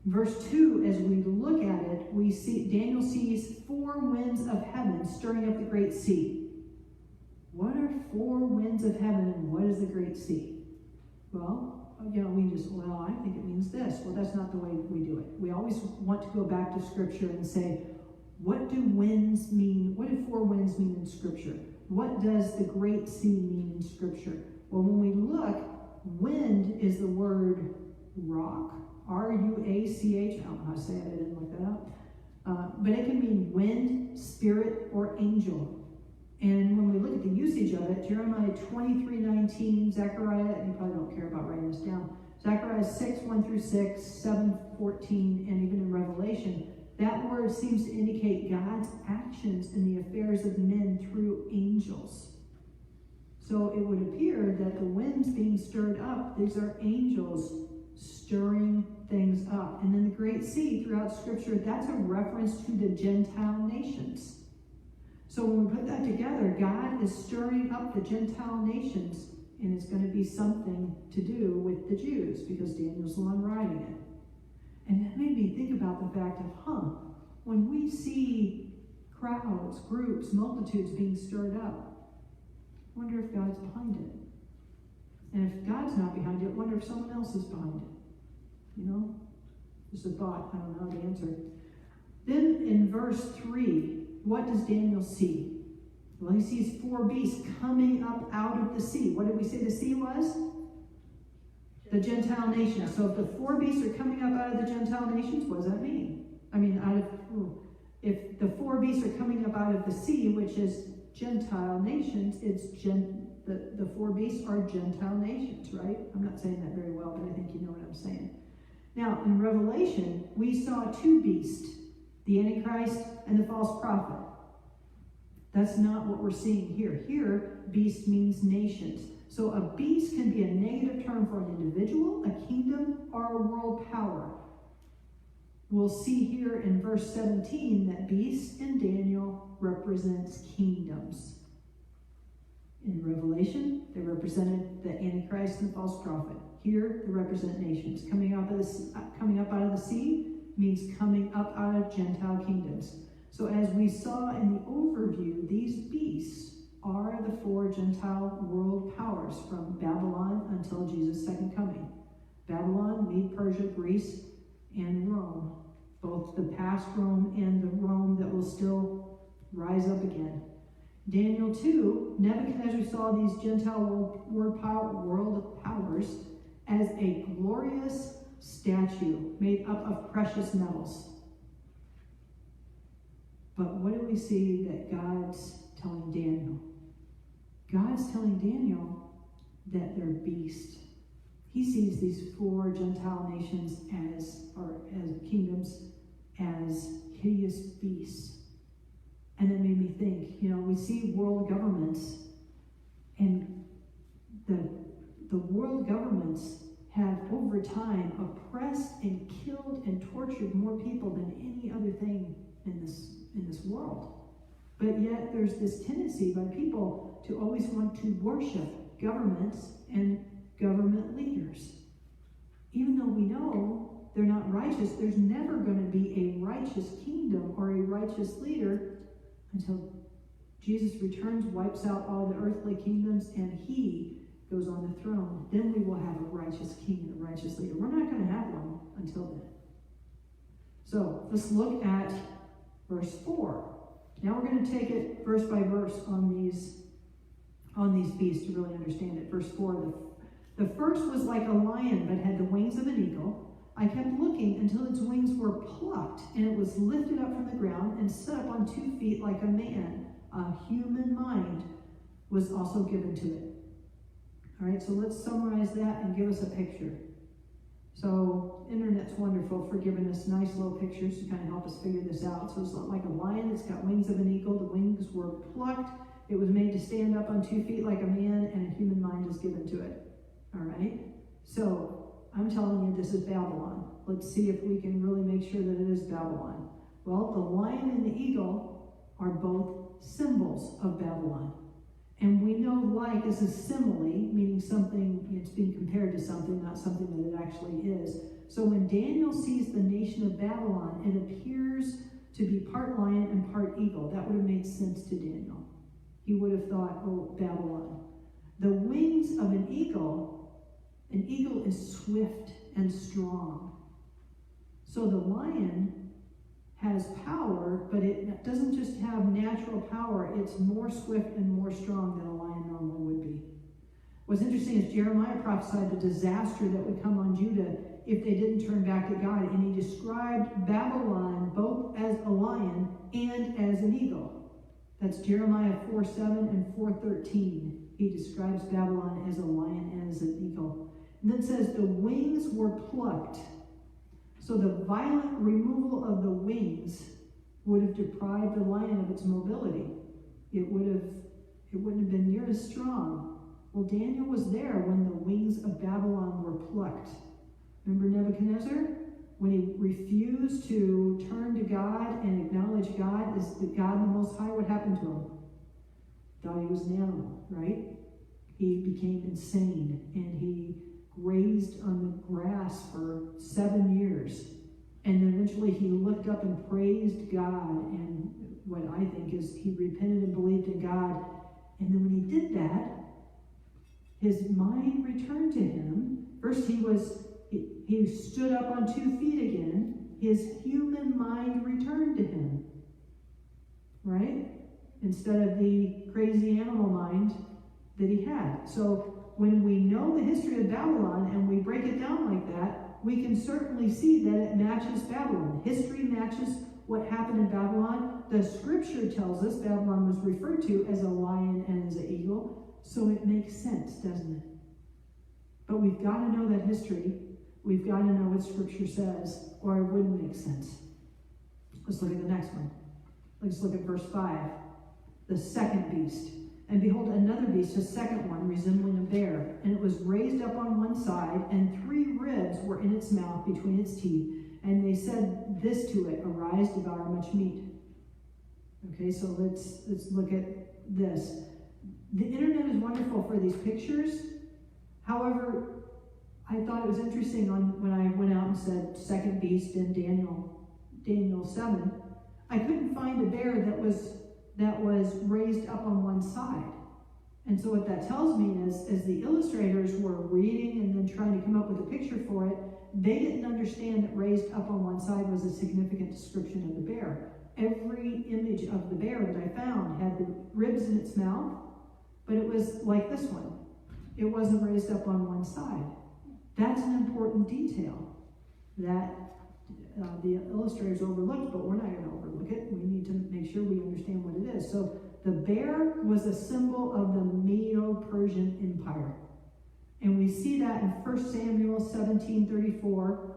Verse 2, as we look at it, we see Daniel sees 4 winds of heaven stirring up the great sea. What are 4 winds of heaven, and what is the great sea? Well, I think it means this. Well, that's not the way we do it. We always want to go back to Scripture and say, what do winds mean? What do 4 winds mean in Scripture? What does the great sea mean in Scripture? Well, when we look, wind is the word rock. R-U-A-C-H. I don't know how to say it. I didn't look that up. But it can mean wind, spirit, or angel. And when we look at the usage of it, Jeremiah 23:19, Zechariah, you probably don't care about writing this down, Zechariah 6:1-6, 7:14, and even in Revelation, that word seems to indicate God's actions in the affairs of men through angels. So it would appear that the winds being stirred up, these are angels stirring things up. And then the Great Sea throughout Scripture, that's a reference to the Gentile nations. So when we put that together, God is stirring up the Gentile nations, and it's going to be something to do with the Jews, because Daniel's the one writing it. And that made me think about the fact of, when we see crowds, groups, multitudes being stirred up, I wonder if God's behind it. And if God's not behind it, I wonder if someone else is behind it. You know? Just a thought. I don't know the answer. Then in verse 3, what does Daniel see? Well, he sees 4 beasts coming up out of the sea. What did we say the sea was? The Gentile nations. So if the 4 beasts are coming up out of the Gentile nations, what does that mean? I mean, if the 4 beasts are coming up out of the sea, which is Gentile nations, the 4 beasts are Gentile nations, right? I'm not saying that very well, but I think you know what I'm saying. Now, in Revelation, we saw 2 beasts, the Antichrist and the false prophet. That's not what we're seeing here. Here, beast means nations. So a beast can be a negative term for an individual, a kingdom, or a world power. We'll see here in verse 17 that beast in Daniel represents kingdoms. In Revelation, they represented the Antichrist and the false prophet. Here, they represent nations. Coming up out of the sea means coming up out of Gentile kingdoms. So as we saw in the overview, these beasts are the 4 Gentile world powers from Babylon until Jesus' second coming. Babylon, Mede, Persia, Greece, and Rome. Both the past Rome and the Rome that will still rise up again. Daniel 2, Nebuchadnezzar saw these Gentile world powers as a glorious statue made up of precious metals. But what do we see that God's telling Daniel? God's telling Daniel that they're beasts. He sees these 4 Gentile nations as kingdoms, as hideous beasts. And that made me think, we see world governments, and the world governments have over time oppressed and killed and tortured more people than any other thing in this world. But yet there's this tendency by people to always want to worship governments and government leaders. Even though we know they're not righteous, there's never going to be a righteous kingdom or a righteous leader until Jesus returns, wipes out all the earthly kingdoms, and he goes on the throne. Then we will have a righteous king and a righteous leader. We're not going to have one until then. So let's look at verse 4. Now we're going to take it verse by verse on these beasts to really understand it. Verse 4, the first was like a lion but had the wings of an eagle. I kept looking until its wings were plucked, and it was lifted up from the ground and set up on 2 feet like a man. A human mind was also given to it. All right, so let's summarize that and give us a picture. So, internet's wonderful for giving us nice little pictures to kind of help us figure this out. So it's like a lion, it's got wings of an eagle. The wings were plucked. It was made to stand up on 2 feet like a man, and a human mind is given to it. All right? So, I'm telling you this is Babylon. Let's see if we can really make sure that it is Babylon. Well, the lion and the eagle are both symbols of Babylon. And we know like is a simile, meaning something, it's being compared to something, not something that it actually is. So when Daniel sees the nation of Babylon, it appears to be part lion and part eagle. That would have made sense to Daniel. He would have thought, oh, Babylon. The wings of an eagle is swift and strong. So the lion has power, but it doesn't just have natural power. It's more swift and more strong than a lion normally would be. What's interesting is Jeremiah prophesied the disaster that would come on Judah if they didn't turn back to God, and he described Babylon both as a lion and as an eagle. That's Jeremiah 4:7 and 4:13. He describes Babylon as a lion and as an eagle. And then it says the wings were plucked. So the violent removal of the wings would have deprived the lion of its mobility. It wouldn't have been near as strong. Well, Daniel was there when the wings of Babylon were plucked. Remember Nebuchadnezzar? When he refused to turn to God and acknowledge God as the God the Most High, what happened to him? Thought he was an animal, right? He became insane, and he grazed on the grass for 7 years. And then eventually he looked up and praised God, and what I think is he repented and believed in God. And then when he did that, his mind returned to him. First he stood up on 2 feet again. His human mind returned to him. Right? Instead of the crazy animal mind that he had. So when we know the history of Babylon and we break it down like that, we can certainly see that it matches Babylon. History matches what happened in Babylon. The scripture tells us Babylon was referred to as a lion and as an eagle. So it makes sense, doesn't it? But we've got to know that history. We've got to know what scripture says, or it wouldn't make sense. Let's look at the next one. Let's look at verse 5. The second beast. And behold, another beast, a second one, resembling a bear. And it was raised up on one side, and 3 ribs were in its mouth between its teeth. And they said this to it, arise, devour much meat. Okay, so let's look at this. The internet is wonderful for these pictures. However, I thought it was interesting when I went out and said second beast in Daniel 7. I couldn't find a bear that was raised up on one side. And so what that tells me is, as the illustrators were reading and then trying to come up with a picture for it, they didn't understand that raised up on one side was a significant description of the bear. Every image of the bear that I found had the ribs in its mouth, but it was like this one. It wasn't raised up on one side. That's an important detail that the illustrators overlooked, but we're not going to overlook it. We need to make sure we understand what it is. So the bear was a symbol of the Medo-Persian Empire. And we see that in 1 Samuel 17:34,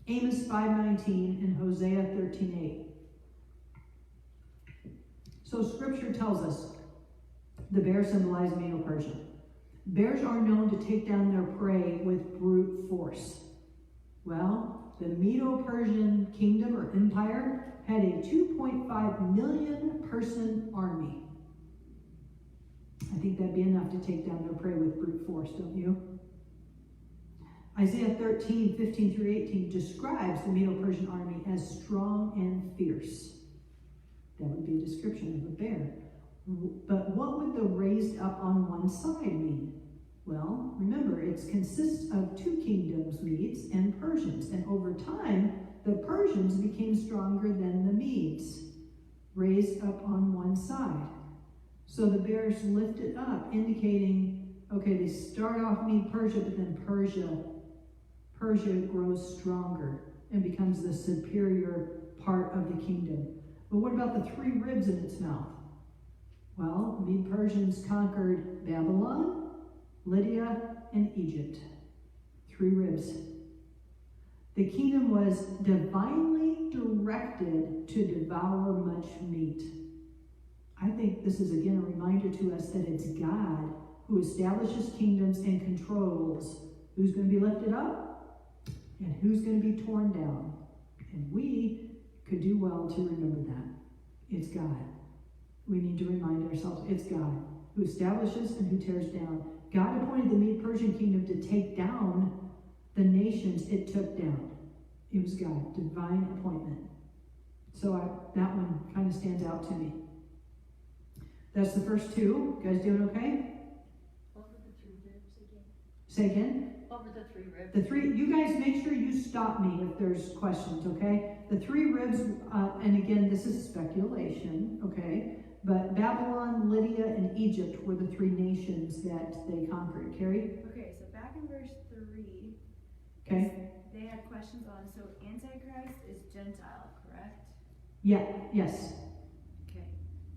Amos 5:19, and Hosea 13:8. So scripture tells us the bear symbolized Medo-Persia. Bears are known to take down their prey with brute force. Well, the Medo-Persian kingdom or empire had a 2.5 million person army. I think that'd be enough to take down their prey with brute force, don't you? Isaiah 13:15-18 describes the Medo-Persian army as strong and fierce. That would be a description of a bear. But what would the raised up on one side mean? Well, remember, it consists of 2 kingdoms, Medes and Persians. And over time, the Persians became stronger than the Medes, raised up on one side. So the bears lifted up, indicating, okay, they start off Mede-Persia, but then Persia grows stronger and becomes the superior part of the kingdom. But what about the 3 ribs in its mouth? Well, the Persians conquered Babylon, Lydia, and Egypt. 3 ribs. The kingdom was divinely directed to devour much meat. I think this is again a reminder to us that it's God who establishes kingdoms and controls who's going to be lifted up and who's going to be torn down. And we could do well to remember that. It's God. We need to remind ourselves it's God who establishes and who tears down. God appointed the Mede-Persian kingdom to take down the nations it took down. It was God, divine appointment. So that one kind of stands out to me. That's the first 2. You guys doing okay? What were the 3 ribs again? Say again? What were the 3 ribs? The 3, you guys make sure you stop me if there's questions, okay? The 3 ribs, and again, this is speculation, okay? But Babylon, Lydia, and Egypt were the 3 nations that they conquered. Carrie? Okay, so back in verse 3, Okay. they had questions on, so Antichrist is Gentile, correct? Yeah, yes. Okay.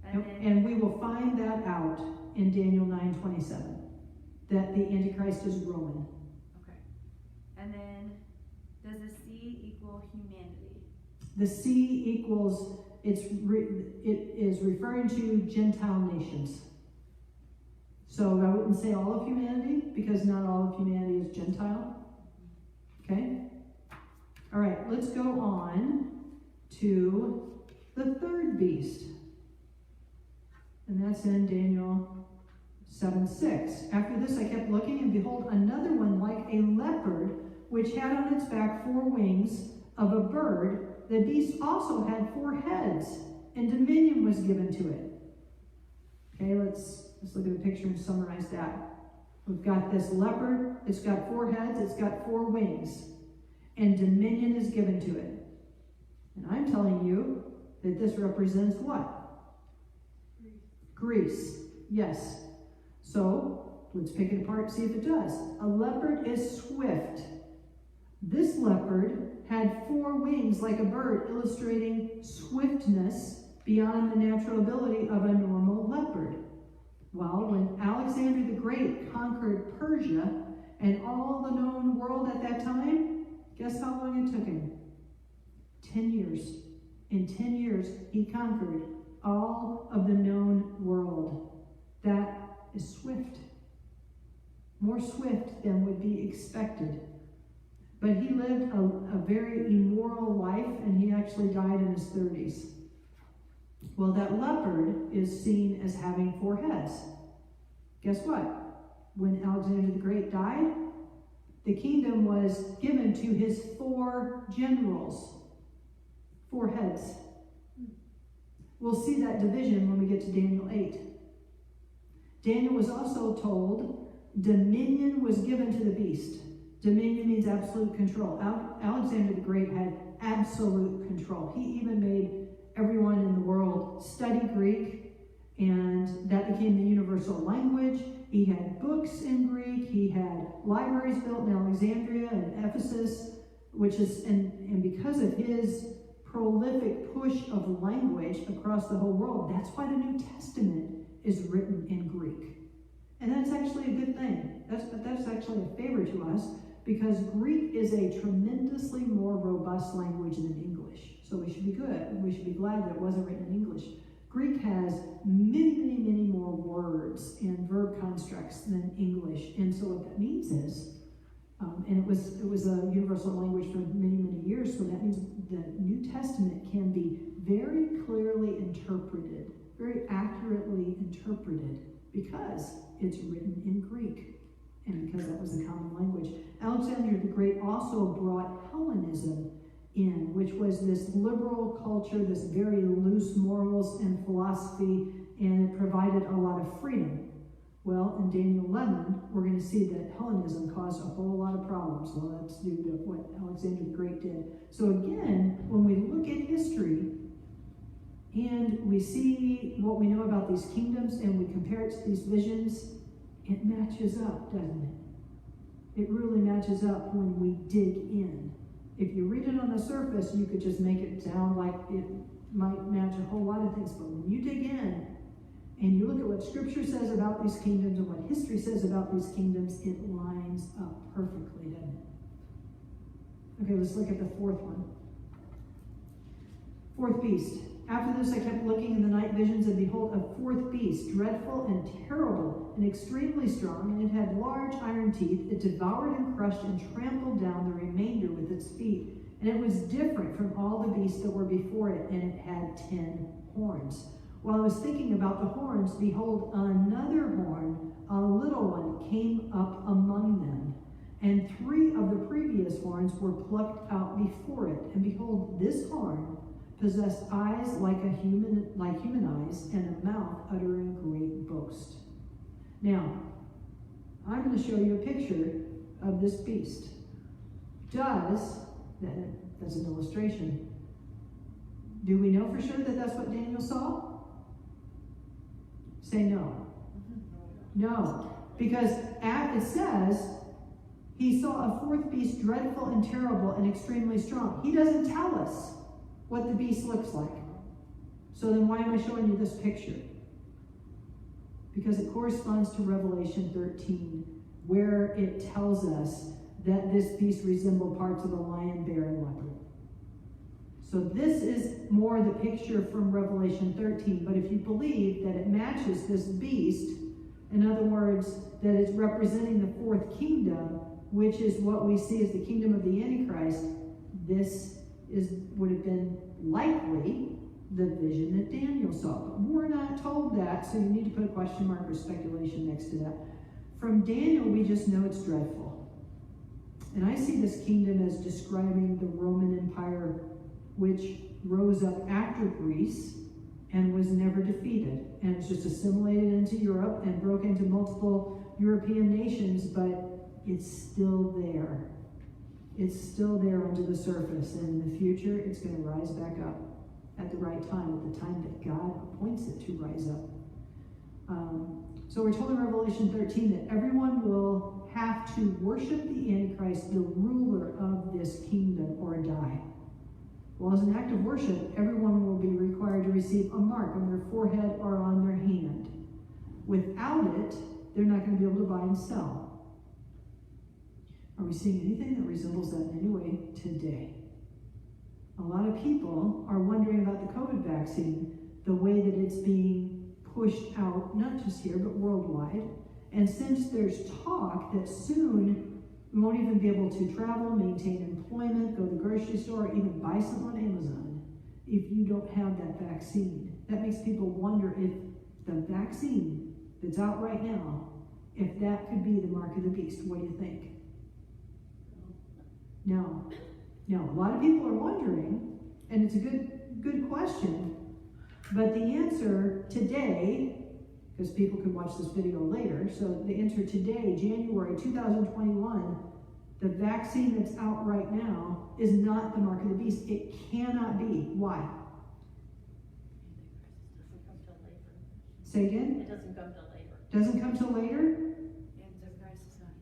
And then, And we will find that out in Daniel 9:27, that the Antichrist is Roman. okay. And then, does the sea equal humanity? The sea equals, it is referring to Gentile nations. So I wouldn't say all of humanity, because not all of humanity is Gentile. Okay? All right, let's go on to the third beast. And that's in Daniel 7:6. After this I kept looking, and behold, another one like a leopard, which had on its back 4 wings of a bird. The beast also had 4 heads, and dominion was given to it. Okay, let's look at the picture and summarize that. We've got this leopard, it's got 4 heads, it's got 4 wings, and dominion is given to it. And I'm telling you that this represents what? Greece. Yes. So, let's pick it apart and see if it does. A leopard is swift. This leopard had 4 wings like a bird, illustrating swiftness beyond the natural ability of a normal leopard. Well, when Alexander the Great conquered Persia and all the known world at that time, guess how long it took him? 10 years. In 10 years, he conquered all of the known world. That is swift. More swift than would be expected. But he lived a very immoral life, and he actually died in his 30s. Well, that leopard is seen as having 4 heads. Guess what? When Alexander the Great died, the kingdom was given to his 4 generals. 4 heads. We'll see that division when we get to Daniel 8. Daniel was also told dominion was given to the beast. Dominion means absolute control. Alexander the Great had absolute control. He even made everyone in the world study Greek, and that became the universal language. He had books in Greek. He had libraries built in Alexandria and Ephesus, which is, and because of his prolific push of language across the whole world, that's why the New Testament is written in Greek. And that's actually a good thing. That's actually a favor to us, because Greek is a tremendously more robust language than English. So we should be good. We should be glad that it wasn't written in English. Greek has many, many, many more words and verb constructs than English. And so what that means is, and it was a universal language for many, many years, so that means the New Testament can be very clearly interpreted, very accurately interpreted, because it's written in Greek, and because that was the common language. Alexander the Great also brought Hellenism in, which was this liberal culture, this very loose morals and philosophy, and it provided a lot of freedom. Well, in Daniel 11, we're going to see that Hellenism caused a whole lot of problems. Well, that's due to what Alexander the Great did. So again, when we look at history and we see what we know about these kingdoms and we compare it to these visions, it matches up, doesn't it? It really matches up when we dig in. If you read it on the surface, you could just make it sound like it might match a whole lot of things. But when you dig in, and you look at what Scripture says about these kingdoms and what history says about these kingdoms, it lines up perfectly, doesn't it? Okay, let's look at the 4th one. 4th beast. After this I kept looking in the night visions, and behold, a 4th beast, dreadful and terrible and extremely strong, and it had large iron teeth. It devoured and crushed and trampled down the remainder with its feet. And it was different from all the beasts that were before it, and it had 10 horns. While I was thinking about the horns, behold, another horn, a little one, came up among them. And 3 of the previous horns were plucked out before it. And behold, this horn possessed eyes like human eyes, and a mouth uttering great boast. Now, I'm going to show you a picture of this beast. That's an illustration. Do we know for sure that that's what Daniel saw? Say no. No. Because it says he saw a 4th beast, dreadful and terrible and extremely strong. He doesn't tell us what the beast looks like. So then why am I showing you this picture? Because it corresponds to Revelation 13, where it tells us that this beast resembled parts of a lion, bear, and leopard. So this is more the picture from Revelation 13, but if you believe that it matches this beast, in other words, that it's representing the fourth kingdom, which is what we see as the kingdom of the Antichrist, this would have been likely the vision that Daniel saw. But we're not told that, so you need to put a question mark or speculation next to that. From Daniel, we just know it's dreadful. And I see this kingdom as describing the Roman Empire, which rose up after Greece and was never defeated. And it's just assimilated into Europe and broke into multiple European nations, but it's still there. It's still there under the surface. And in the future, it's going to rise back up at the right time, at the time that God appoints it to rise up. So we're told in Revelation 13 that everyone will have to worship the Antichrist, the ruler of this kingdom, or die. Well, as an act of worship, everyone will be required to receive a mark on their forehead or on their hand. Without it, they're not going to be able to buy and sell. Are we seeing anything that resembles that in any way today? A lot of people are wondering about the COVID vaccine, the way that it's being pushed out, not just here, but worldwide. And since there's talk that soon we won't even be able to travel, maintain employment, go to the grocery store, even buy something on Amazon if you don't have that vaccine. That makes people wonder if the vaccine that's out right now, if that could be the mark of the beast. What do you think? No. No, a lot of people are wondering, and it's a good question, but the answer today, because people can watch this video later, so the answer today, January 2021, the vaccine that's out right now is not the mark of the beast. It cannot be. Why? Doesn't come till later. Say again? It doesn't come till later. Doesn't come till later? Antichrist is not.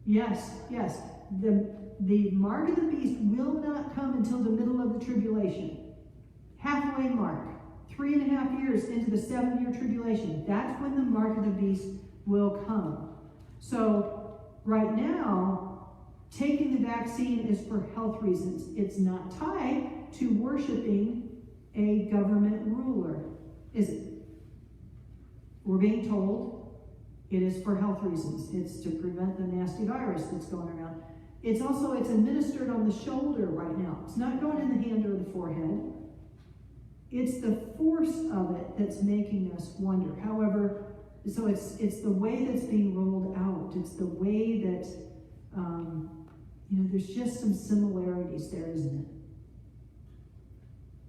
Yes, yes. The mark of the beast will not come until the middle of the tribulation. Halfway mark. 3.5 years into the 7-year tribulation. That's when the mark of the beast will come. So right now, taking the vaccine is for health reasons. It's not tied to worshiping a government ruler, is it? We're being told it is for health reasons. It's to prevent the nasty virus that's going around. It's administered on the shoulder right now. It's not going in the hand or the forehead. It's the force of it that's making us wonder. However, so it's the way that's being rolled out. It's the way that, there's just some similarities there, isn't it?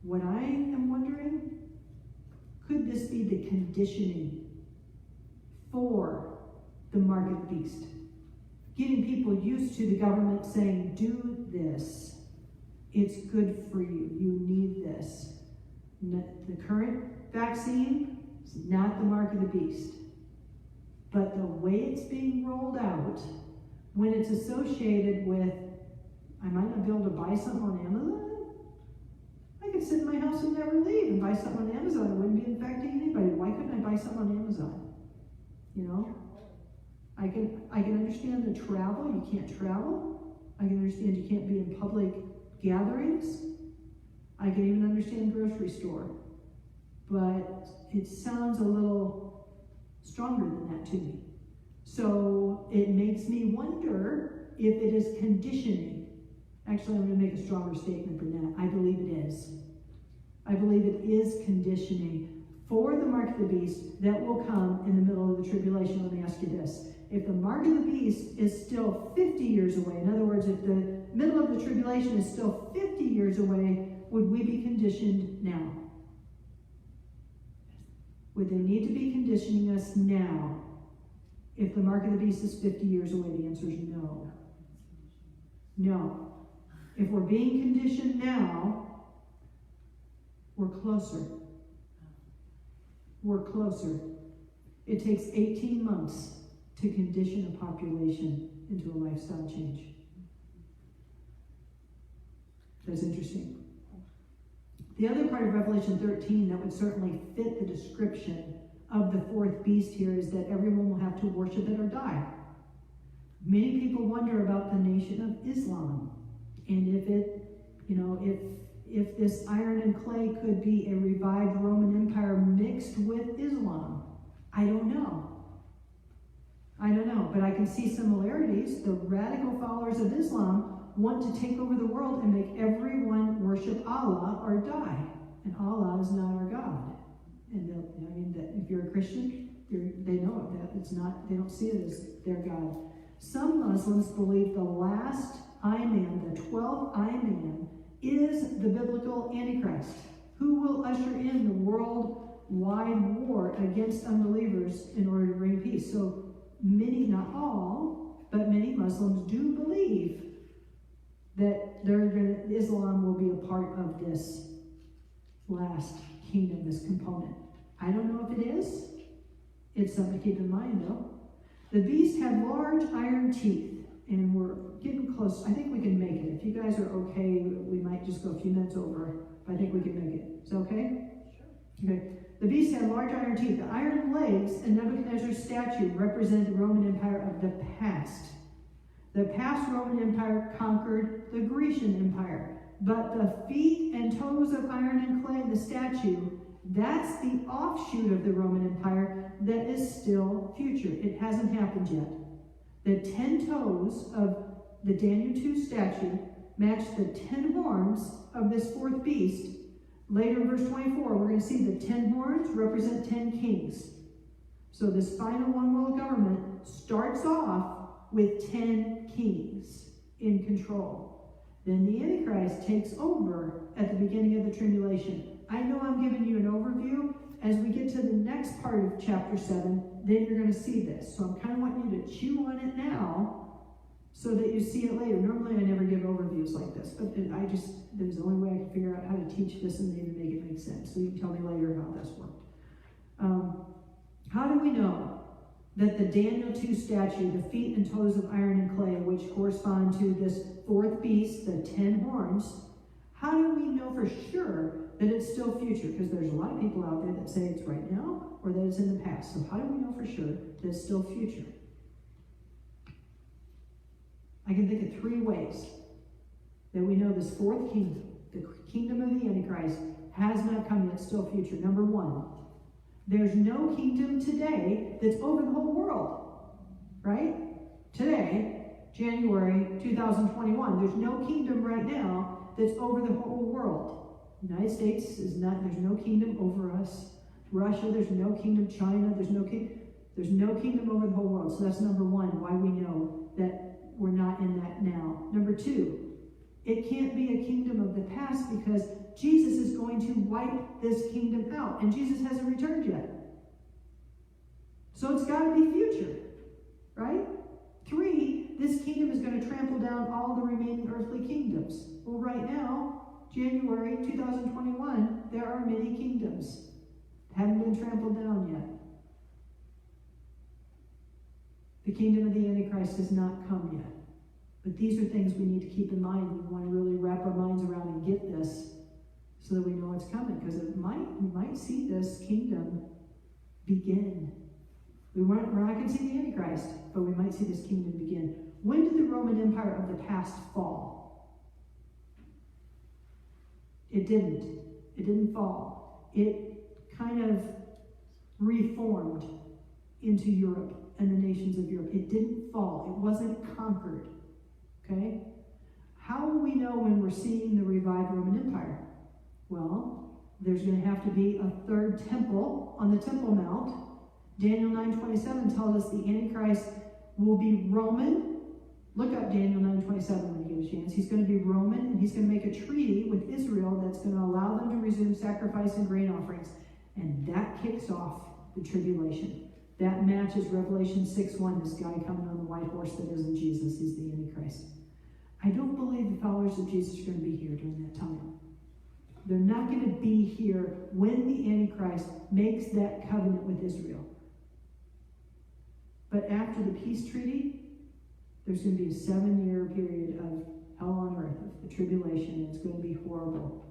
What I am wondering, could this be the conditioning for the mark of the beast? Getting people used to the government saying, do this. It's good for you. You need this. The current vaccine is not the mark of the beast. But the way it's being rolled out, when it's associated with, I might not be able to buy something on Amazon. I could sit in my house and never leave and buy something on Amazon. It wouldn't be infecting anybody. Why couldn't I buy something on Amazon? I can understand the travel. You can't travel. I can understand you can't be in public gatherings. I can even understand grocery store. But it sounds a little stronger than that to me. So it makes me wonder if it is conditioning. Actually, I'm going to make a stronger statement than that. I believe it is. I believe it is conditioning for the mark of the beast that will come in the middle of the tribulation. Let me ask you this. If the mark of the beast is still 50 years away, in other words, if the middle of the tribulation is still 50 years away, would we be conditioned now? Would they need to be conditioning us now if the mark of the beast is 50 years away? The answer is no. No. If we're being conditioned now, we're closer. We're closer. It takes 18 months to condition a population into a lifestyle change. That's interesting. The other part of Revelation 13 that would certainly fit the description of the fourth beast here is that everyone will have to worship it or die. Many people wonder about the nation of Islam, and if it, if this iron and clay could be a revived Roman Empire mixed with Islam. I don't know, but I can see similarities. The radical followers of Islam want to take over the world and make everyone worship Allah or die, and Allah is not our God. And that if you're a Christian, they know it, that it's not. They don't see it as their God. Some Muslims believe the last I-Man, the 12th I-Man, is the biblical Antichrist, who will usher in the worldwide war against unbelievers in order to bring peace. So many, not all, but many Muslims do believe that Islam will be a part of this last kingdom, this component. I don't know if it is. It's something to keep in mind, though. The beast had large iron teeth, and we're getting close. I think we can make it. If you guys are okay, we might just go a few minutes over, but I think we can make it. Is that okay? Sure. Okay. The beast had large iron teeth. The iron legs in Nebuchadnezzar's statue represent the Roman Empire of the past. The past Roman Empire conquered the Grecian Empire, but the feet and toes of iron and clay in the statue, that's the offshoot of the Roman Empire that is still future. It hasn't happened yet. The 10 toes of the Daniel 2 statue match the 10 horns of this fourth beast. Later in verse 24, we're going to see the 10 horns represent 10 kings. So this final one world government starts off with 10 kings in control. Then the Antichrist takes over at the beginning of the tribulation. I know I'm giving you an overview. As we get to the next part of chapter 7, then you're going to see this. So I'm kind of wanting you to chew on it now so that you see it later. Normally I never give overviews like this, but there's the only way I can figure out how to teach this and maybe make it make sense. So you can tell me later how this worked. How do we know that the Daniel 2 statue, the feet and toes of iron and clay, which correspond to this fourth beast, the 10 horns, how do we know for sure that it's still future? Because there's a lot of people out there that say it's right now or that it's in the past. So how do we know for sure that it's still future? I can think of 3 ways that we know this fourth kingdom, the kingdom of the Antichrist, has not come yet, still future. Number 1, there's no kingdom today that's over the whole world, right? Today, January 2021, there's no kingdom right now that's over the whole world. The United States is not, there's no kingdom over us. Russia, there's no kingdom. China, there's no kingdom over the whole world. So that's number 1, why we know that we're not in that now. Number 2, it can't be a kingdom of the past because Jesus is going to wipe this kingdom out, and Jesus hasn't returned yet. So it's got to be future, right? 3, this kingdom is going to trample down all the remaining earthly kingdoms. Well, right now, January 2021, there are many kingdoms that haven't been trampled down yet. The kingdom of the Antichrist has not come yet. But these are things we need to keep in mind. We want to really wrap our minds around and get this so that we know it's coming. Because we might see this kingdom begin. We're not going to see the Antichrist, but we might see this kingdom begin. When did the Roman Empire of the past fall? It didn't. It didn't fall. It kind of reformed into Europe and the nations of Europe. It didn't fall. It wasn't conquered. Okay? How will we know when we're seeing the revived Roman Empire? Well, there's going to have to be a third temple on the Temple Mount. Daniel 9:27 tells us the Antichrist will be Roman. Look up Daniel 9:27 when you get a chance. He's going to be Roman, and he's going to make a treaty with Israel that's going to allow them to resume sacrifice and grain offerings. And that kicks off the tribulation. That matches Revelation 6:1, this guy coming on the white horse that isn't Jesus. He's the Antichrist. I don't believe the followers of Jesus are going to be here during that time. They're not going to be here when the Antichrist makes that covenant with Israel. But after the peace treaty, there's going to be a 7-year period of hell on earth, of the tribulation, and it's going to be horrible.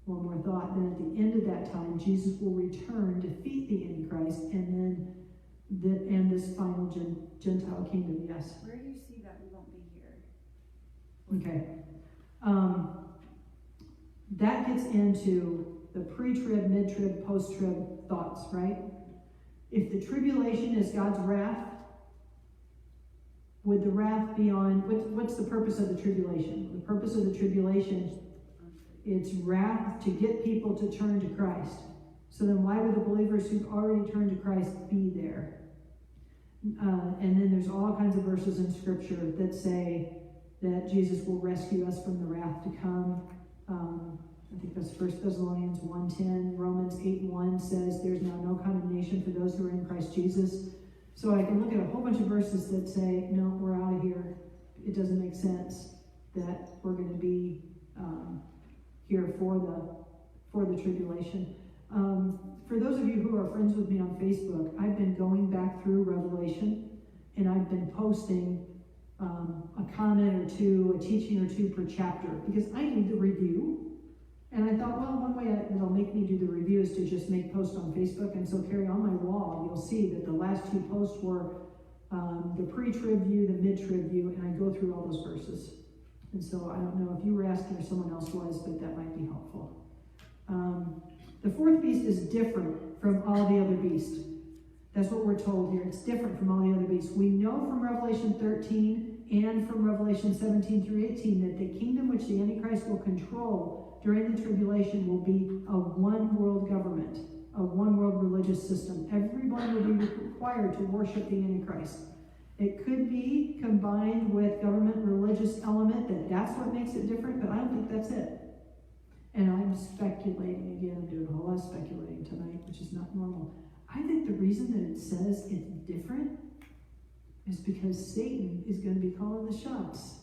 one more thought, then at the end of that time, Jesus will return, defeat the Antichrist, and then and this final Gentile kingdom, yes. Where do you see that we won't be here? Okay. That gets into the pre-trib, mid-trib, post-trib thoughts, right? If the tribulation is God's wrath, would the wrath be on, what's the purpose of the tribulation? The purpose of the tribulation, it's wrath to get people to turn to Christ. So then why would the believers who've already turned to Christ be there? And then there's all kinds of verses in Scripture that say that Jesus will rescue us from the wrath to come. I think that's 1 Thessalonians 1:10. Romans 8:1 says there's now no condemnation for those who are in Christ Jesus. So I can look at a whole bunch of verses that say, no, we're out of here. It doesn't make sense that we're going to be here for the tribulation. For those of you who are friends with me on Facebook, I've been going back through Revelation, and I've been posting a comment or two, a teaching or two per chapter, because I need the review. And I thought, well, one way that'll make me do the review is to just make posts on Facebook. And so, Carrie, on my wall, you'll see that the last two posts were the pre-trib view, the mid-trib view, and I go through all those verses. And so I don't know if you were asking or someone else was, but that might be helpful. The fourth beast is different from all the other beasts. That's what we're told here. It's different from all the other beasts. We know from Revelation 13 and from Revelation 17 through 18 that the kingdom which the Antichrist will control during the tribulation will be a one-world government, a one-world religious system. Everyone will be required to worship the Antichrist. It could be combined with government religious element, that's what makes it different, but I don't think that's it. And I'm speculating again, I'm doing a whole lot of speculating tonight, which is not normal. I think the reason that it says it's different is because Satan is going to be calling the shots.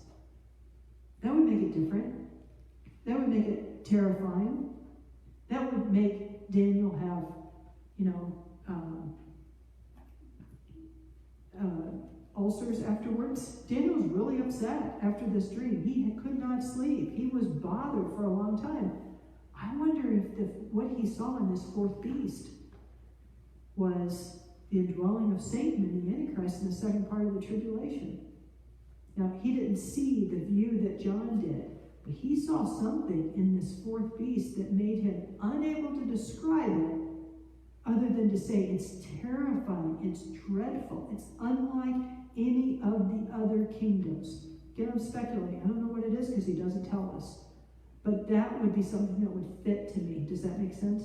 That would make it different. That would make it terrifying. That would make Daniel have, ulcers afterwards. Daniel was really upset after this dream. He could not sleep. He was bothered for a long time. I wonder if what he saw in this fourth beast was the indwelling of Satan and the Antichrist in the second part of the tribulation. Now, he didn't see the view that John did, but he saw something in this fourth beast that made him unable to describe it other than to say it's terrifying, it's dreadful, it's unlike any of the other kingdoms. Again, I'm speculating. I don't know what it is because he doesn't tell us. But that would be something that would fit to me. Does that make sense?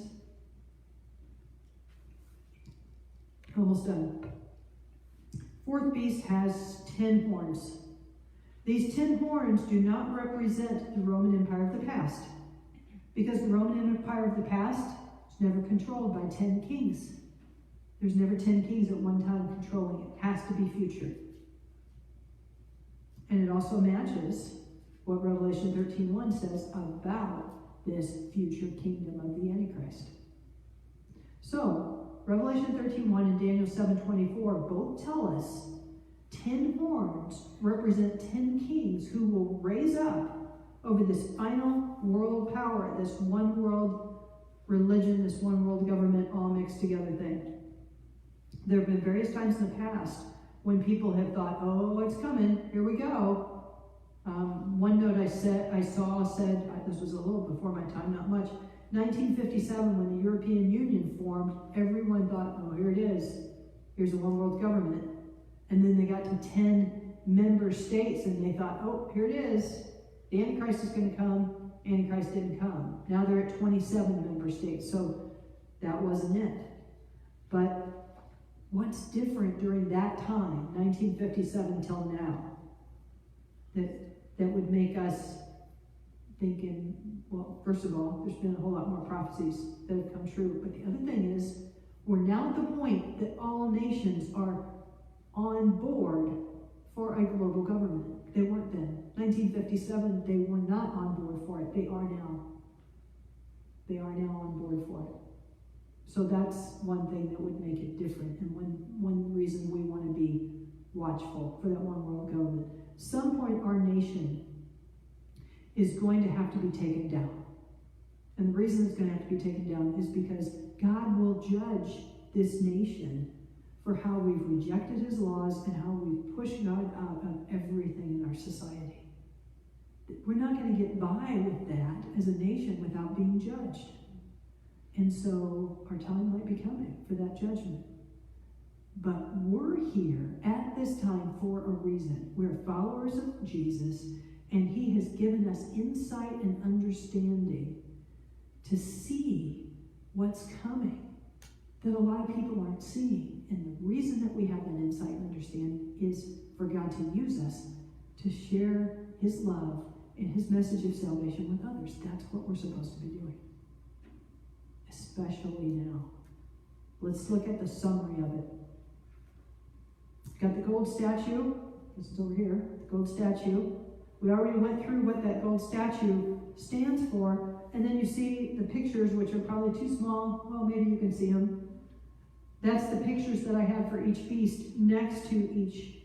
Almost done. Fourth beast has 10 horns. These 10 horns do not represent the Roman Empire of the past, because the Roman Empire of the past was never controlled by 10 kings. There's never 10 kings at one time controlling it. It has to be future. And it also matches what Revelation 13:1 says about this future kingdom of the Antichrist. So, Revelation 13:1 and Daniel 7:24 both tell us 10 horns represent 10 kings who will raise up over this final world power, this one world religion, this one world government, all mixed together thing. There have been various times in the past when people have thought, oh, it's coming, here we go. One note I saw said, this was a little before my time, not much, 1957, when the European Union formed, everyone thought, oh, here it is. Here's a one world government. And then they got to 10 member states and they thought, oh, here it is. The Antichrist is going to come. Antichrist didn't come. Now they're at 27 member states. So that wasn't it. But what's different during that time, 1957 till now, that would make us thinking, well, first of all, there's been a whole lot more prophecies that have come true. But the other thing is, we're now at the point that all nations are on board for a global government. They weren't then. 1957, they were not on board for it. They are now. They are now on board for it. So that's one thing that would make it different, and one reason we want to be watchful for that one world government. Some point our nation is going to have to be taken down. And the reason it's going to have to be taken down is because God will judge this nation for how we've rejected his laws and how we've pushed God out of everything in our society. We're not going to get by with that as a nation without being judged. And so our time might be coming for that judgment. But we're here at this time for a reason. We're followers of Jesus, and he has given us insight and understanding to see what's coming that a lot of people aren't seeing. And the reason that we have that insight and understanding is for God to use us to share his love and his message of salvation with others. That's what we're supposed to be doing. Especially now. Let's look at the summary of it. Got the gold statue. This is over here. The gold statue. We already went through what that gold statue stands for. And then you see the pictures, which are probably too small. Well, maybe you can see them. That's the pictures that I have for each beast next to each.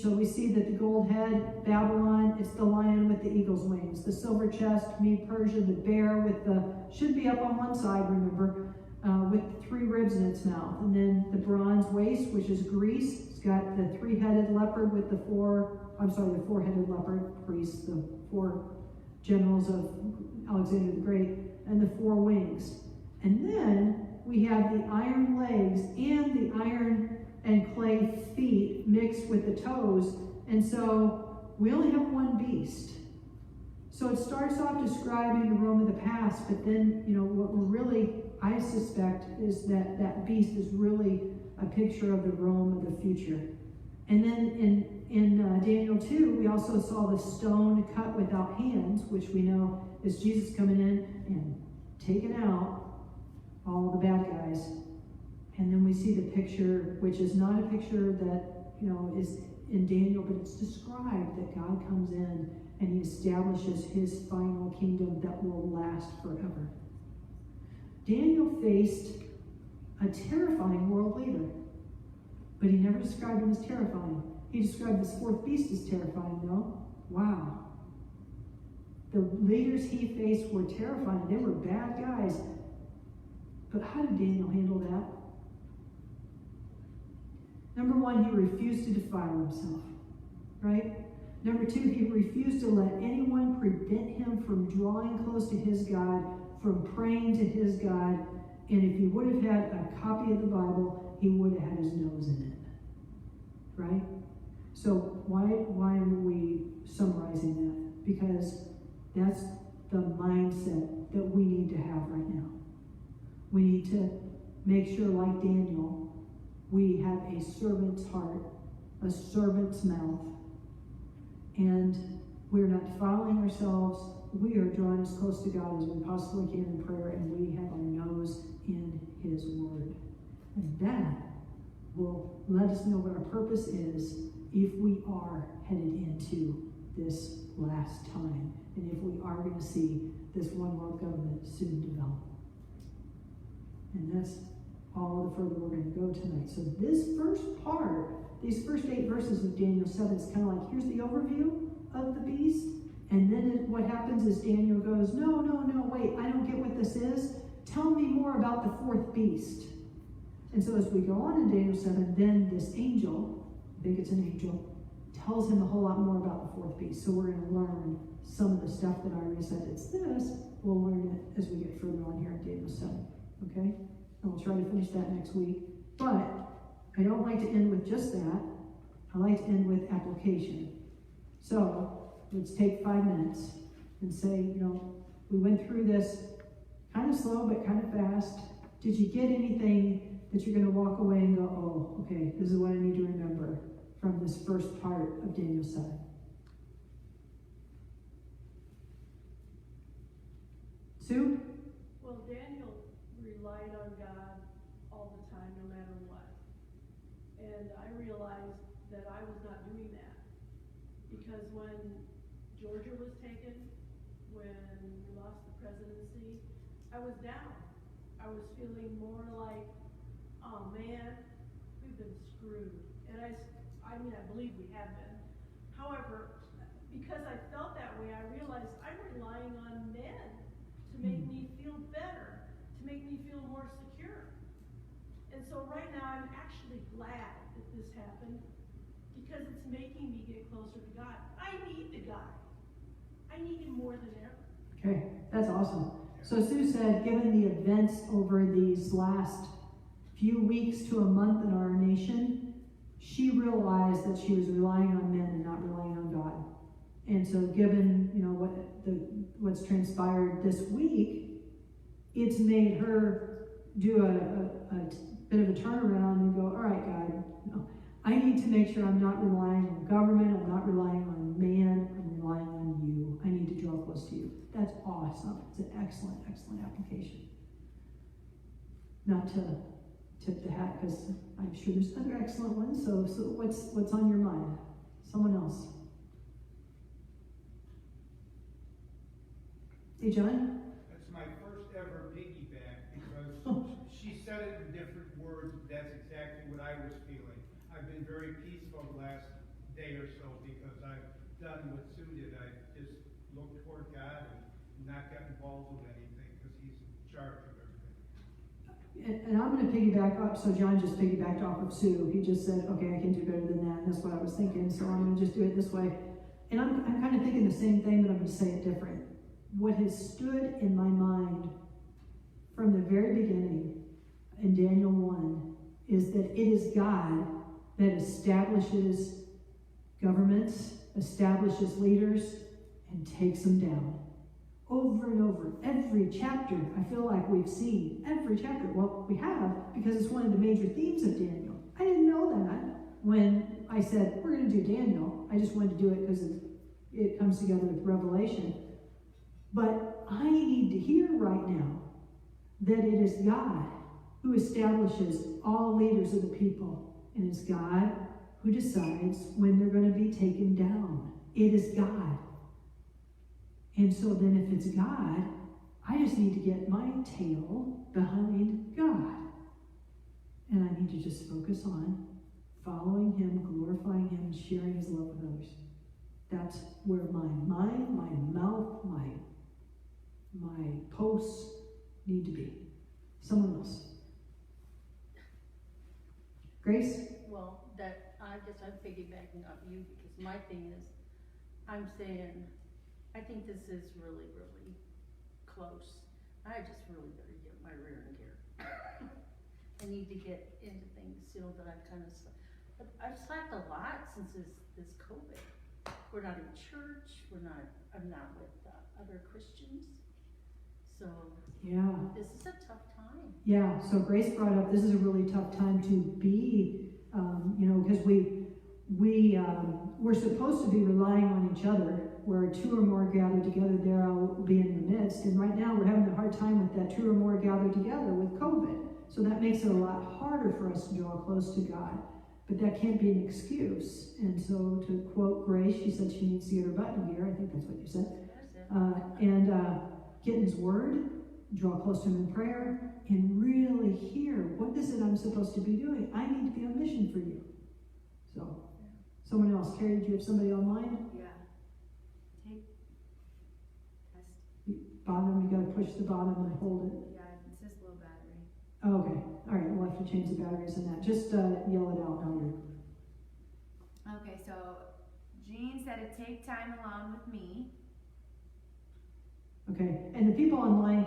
So we see that the gold head, Babylon, it's the lion with the eagle's wings. The silver chest, Persia, the bear with should be up on one side, remember, with 3 ribs in its mouth. And then the bronze waist, which is Greece. It's got the 3-headed leopard with the 4-headed leopard, Greece, the 4 generals of Alexander the Great, and the 4 wings. And then we have the iron legs and the iron and clay feet mixed with the toes. And so we only have one beast. So it starts off describing the Rome of the past, but then, what we're really, I suspect, is that that beast is really a picture of the Rome of the future. And then in Daniel 2, we also saw the stone cut without hands, which we know is Jesus coming in and taking out all the bad guys. And then we see the picture, which is not a picture that, is in Daniel, but it's described that God comes in and he establishes his final kingdom that will last forever. Daniel faced a terrifying world leader, but he never described him as terrifying. He described this 4th beast as terrifying, though. Wow. The leaders he faced were terrifying. They were bad guys. But how did Daniel handle that? Number 1, he refused to defile himself, right? Number 2, he refused to let anyone prevent him from drawing close to his God, from praying to his God. And if he would have had a copy of the Bible, he would have had his nose in it, right? So why are we summarizing that? Because that's the mindset that we need to have right now. We need to make sure, like Daniel, we have a servant's heart, a servant's mouth, and we're not defiling ourselves. We are drawing as close to God as we possibly can in prayer, and we have our nose in his word. And that will let us know what our purpose is if we are headed into this last time, and if we are going to see this one world government soon develop. And that's all the further we're going to go tonight. So this first part, these first 8 verses of Daniel 7, is kind of like, here's the overview of the beast. And then what happens is Daniel goes, no, wait, I don't get what this is. Tell me more about the 4th beast. And so as we go on in Daniel 7, then this angel, I think it's an angel, tells him a whole lot more about the 4th beast. So we're going to learn some of the stuff that I already said. It's this. We'll learn it as we get further on here in Daniel 7. Okay? And we'll try to finish that next week. But I don't like to end with just that. I like to end with application. So let's take 5 minutes and say, we went through this kind of slow but kind of fast. Did you get anything that you're going to walk away and go, oh, okay, this is what I need to remember from this first part of Daniel 7? Sue? Well, Daniel relied on God all the time, no matter what. And I realized that I was not doing that. Because when Georgia was taken, when we lost the presidency, I was down. I was feeling more like, oh man, we've been screwed. And I believe we have been. However, because I felt that way, I realized I'm relying on men to make so right now, I'm actually glad that this happened, because it's making me get closer to God. I need the guy. I need him more than ever. Okay, that's awesome. So Sue said, given the events over these last few weeks to a month in our nation, she realized that she was relying on men and not relying on God. And so given, what's transpired this week, it's made her do a bit of a turnaround and go, all right, God, I need to make sure I'm not relying on government, I'm not relying on man, I'm relying on you. I need to draw close to you. That's awesome. It's an excellent, excellent application. Not to tip the hat, because I'm sure there's other excellent ones. So what's on your mind? Someone else. Hey, John? That's my first ever piggyback, because she said it in different words. That's exactly what I was feeling. I've been very peaceful the last day or so, because I've done what Sue did. I just looked toward God and not got involved with anything, because he's in charge of everything. And I'm going to piggyback up. So John just piggybacked off of Sue. He just said, okay, I can do better than that. And that's what I was thinking. So I'm going to just do it this way. And I'm kind of thinking the same thing, but I'm going to say it different. What has stood in my mind from the very beginning in Daniel 1 is that it is God that establishes governments, establishes leaders, and takes them down. Over and over. Every chapter, I feel like we've seen. Every chapter. Well, we have, because it's one of the major themes of Daniel. I didn't know that when I said, we're going to do Daniel. I just wanted to do it because it comes together with Revelation. But I need to hear right now that it is God who establishes all leaders of the people. And it's God who decides when they're going to be taken down. It is God. And so then if it's God, I just need to get my tail behind God. And I need to just focus on following him, glorifying him, and sharing his love with others. That's where my mind, my mouth, my posts need to be. Someone else. Grace? Well, I guess I'm piggybacking off you, because my thing is, I'm saying, I think this is really, really close. I just really better get my rear in gear. I need to get into things, that I've kind of, but I've slacked a lot since this COVID. We're not in church, I'm not with other Christians. So, Yeah. this is a tough time. Yeah, so Grace brought up, this is a really tough time to be, because we're supposed to be relying on each other, where two or more gathered together, there I'll be in the midst. And right now we're having a hard time with that two or more gathered together with COVID. So that makes it a lot harder for us to draw close to God. But that can't be an excuse. And so to quote Grace, she said she needs to get her butt in gear. I think that's what you said. And get in his word, draw close to him in prayer, and really hear, what is it I'm supposed to be doing? I need to be on mission for you. So, someone else. Carrie, did you have somebody online? Yeah. Take test. Bottom, you got to push the bottom and hold it. Yeah, it says low battery. Oh, okay. All right, we'll have to change the batteries in that. Just yell it out louder. Okay, so Jean said to take time alone with me. Okay, and the people online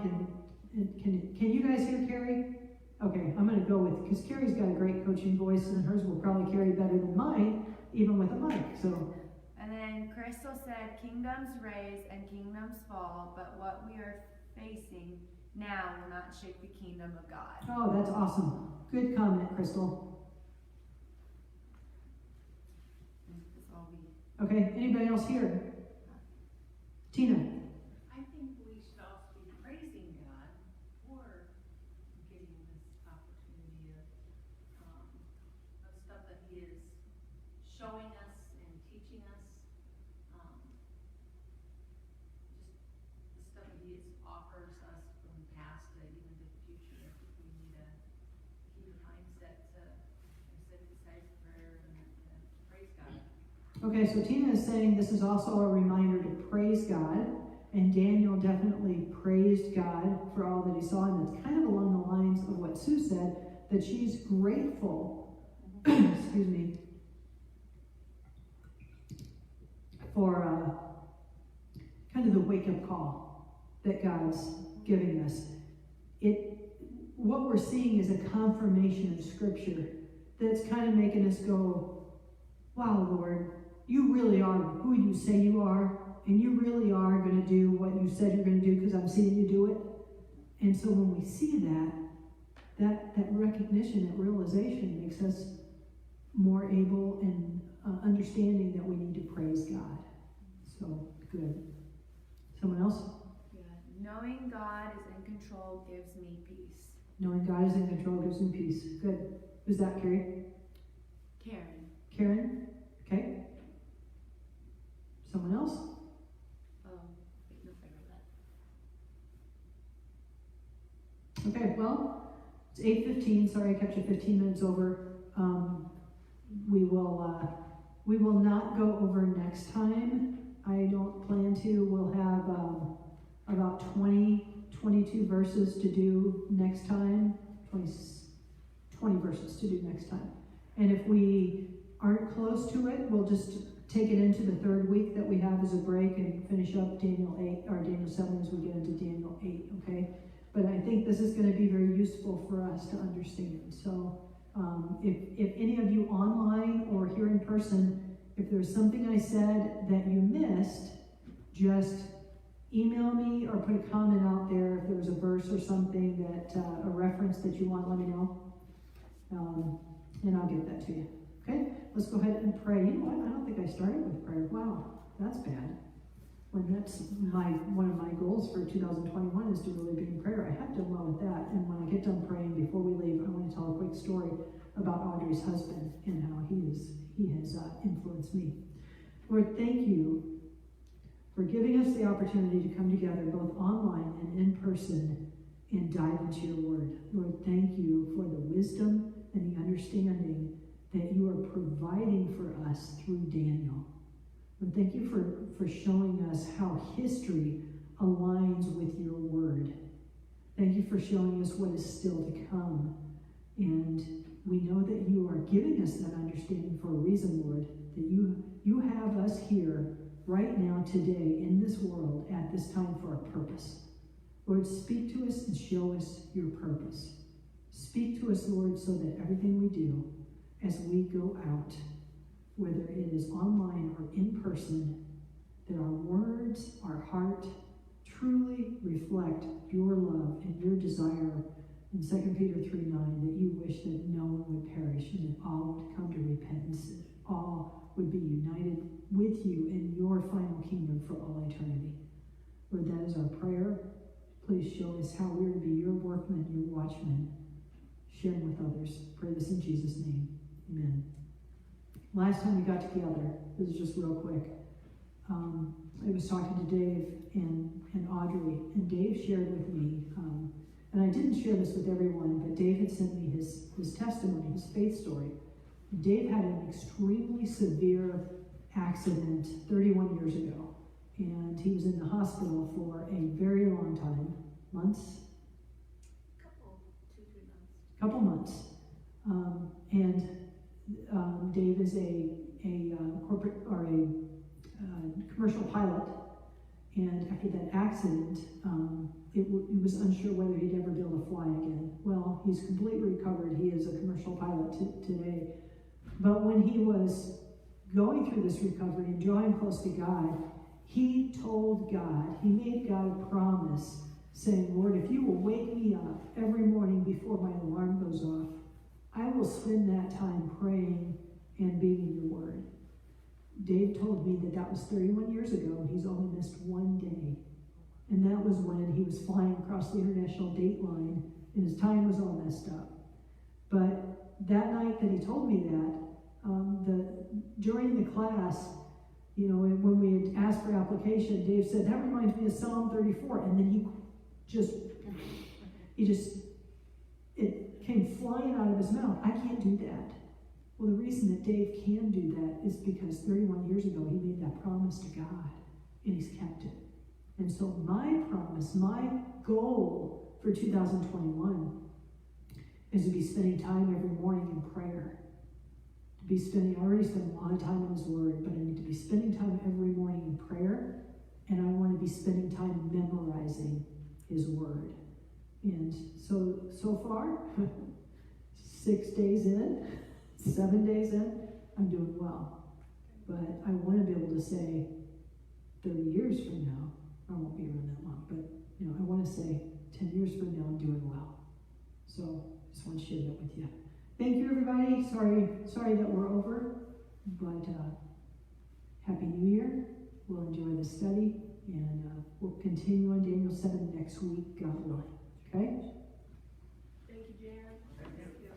can you guys hear Carrie? Okay, I'm going to go with, because Carrie's got a great coaching voice, and hers will probably carry better than mine, even with a mic. So. And then Crystal said, kingdoms rise and kingdoms fall, but what we are facing now will not shake the kingdom of God. Oh, that's awesome. Good comment, Crystal. That's all we. Okay, anybody else here? Tina. I think we should also be praising God for getting this opportunity of stuff that He is showing us and teaching us. Just the stuff that He offers us from the past to even to the future. I think we need to keep a mindset to set aside prayer and praise God. Okay, so Tina is saying this is also a reminder to praise God, and Daniel definitely praised God for all that he saw, and it's kind of along the lines of what Sue said, that she's grateful, excuse me, for kind of the wake-up call that God's giving us. What we're seeing is a confirmation of Scripture that's kind of making us go, wow, Lord, you really are who you say you are, and you really are going to do what you said you're going to do because I'm seeing you do it. And so when we see that recognition, that realization makes us more able and understanding that we need to praise God. So, good. Someone else? Yeah. Knowing God is in control gives me peace. Knowing God is in control gives me peace. Good. Who's that, Carrie? Karen. Karen? Okay. Someone else? Oh, wait, no, I read that. Okay, well, it's 8:15. Sorry I kept you 15 minutes over. We will not go over next time. I don't plan to. We'll have about 22 verses to do next time. 20 verses to do next time. And if we aren't close to it, we'll just take it into the third week that we have as a break and finish up Daniel 8 or Daniel 7 as we get into Daniel 8, okay? But I think this is going to be very useful for us to understand. So if any of you online or here in person, if there's something I said that you missed, just email me or put a comment out there. If there's a verse or something that, a reference that you want, let me know. And I'll get that to you. Okay? Let's go ahead and pray. You know what? I don't think I started with prayer. Wow, that's bad. When that's one of my goals for 2021 is to really be in prayer. I have done well with that. And when I get done praying before we leave, I want to tell a quick story about Audrey's husband and how he has influenced me. Lord, thank you for giving us the opportunity to come together both online and in person and dive into your word. Lord, thank you for the wisdom and the understanding that you are providing for us through Daniel. Lord, thank you for showing us how history aligns with your word. Thank you for showing us what is still to come. And we know that you are giving us that understanding for a reason, Lord, that you have us here right now, today, in this world, at this time for a purpose. Lord, speak to us and show us your purpose. Speak to us, Lord, so that everything we do as we go out, whether it is online or in person, that our words, our heart, truly reflect your love and your desire in 2 Peter 3:9, that you wish that no one would perish and that all would come to repentance, that all would be united with you in your final kingdom for all eternity. Lord, that is our prayer. Please show us how we are to be your workmen, your watchmen, sharing with others. Pray this in Jesus' name. Amen. Last time we got together, this is just real quick, I was talking to Dave and Audrey, and Dave shared with me, and I didn't share this with everyone, but Dave had sent me his testimony, his faith story. Dave had an extremely severe accident 31 years ago, and he was in the hospital for a very long time, months? Couple months. Dave is a corporate or a commercial pilot, and after that accident, he was unsure whether he'd ever be able to fly again. Well, he's completely recovered. He is a commercial pilot today. But when he was going through this recovery and drawing close to God, he told God, he made God a promise, saying, Lord, if you will wake me up every morning before my alarm goes off, I will spend that time praying and being in your word. Dave told me that was 31 years ago, and he's only missed one day. And that was when he was flying across the international date line, and his time was all messed up. But that night that he told me that, during the class, you know, when we had asked for application, Dave said, that reminds me of Psalm 34. And then it came flying out of his mouth. I can't do that. Well, the reason that Dave can do that is because 31 years ago, he made that promise to God, and he's kept it. And so my promise, my goal for 2021 is to be spending time every morning in prayer. To be spending, I already spend a lot of time in His Word, but I need to be spending time every morning in prayer, and I want to be spending time memorizing His Word. And so far, 6 days in, 7 days in, I'm doing well. But I want to be able to say 30 years from now, I won't be around that long, but I want to say 10 years from now, I'm doing well. So just want to share that with you. Thank you, everybody. Sorry that we're over, but Happy New Year. We'll enjoy the study, and we'll continue on Daniel 7 next week, God willing. Okay? Thank you, Jan. Thank you.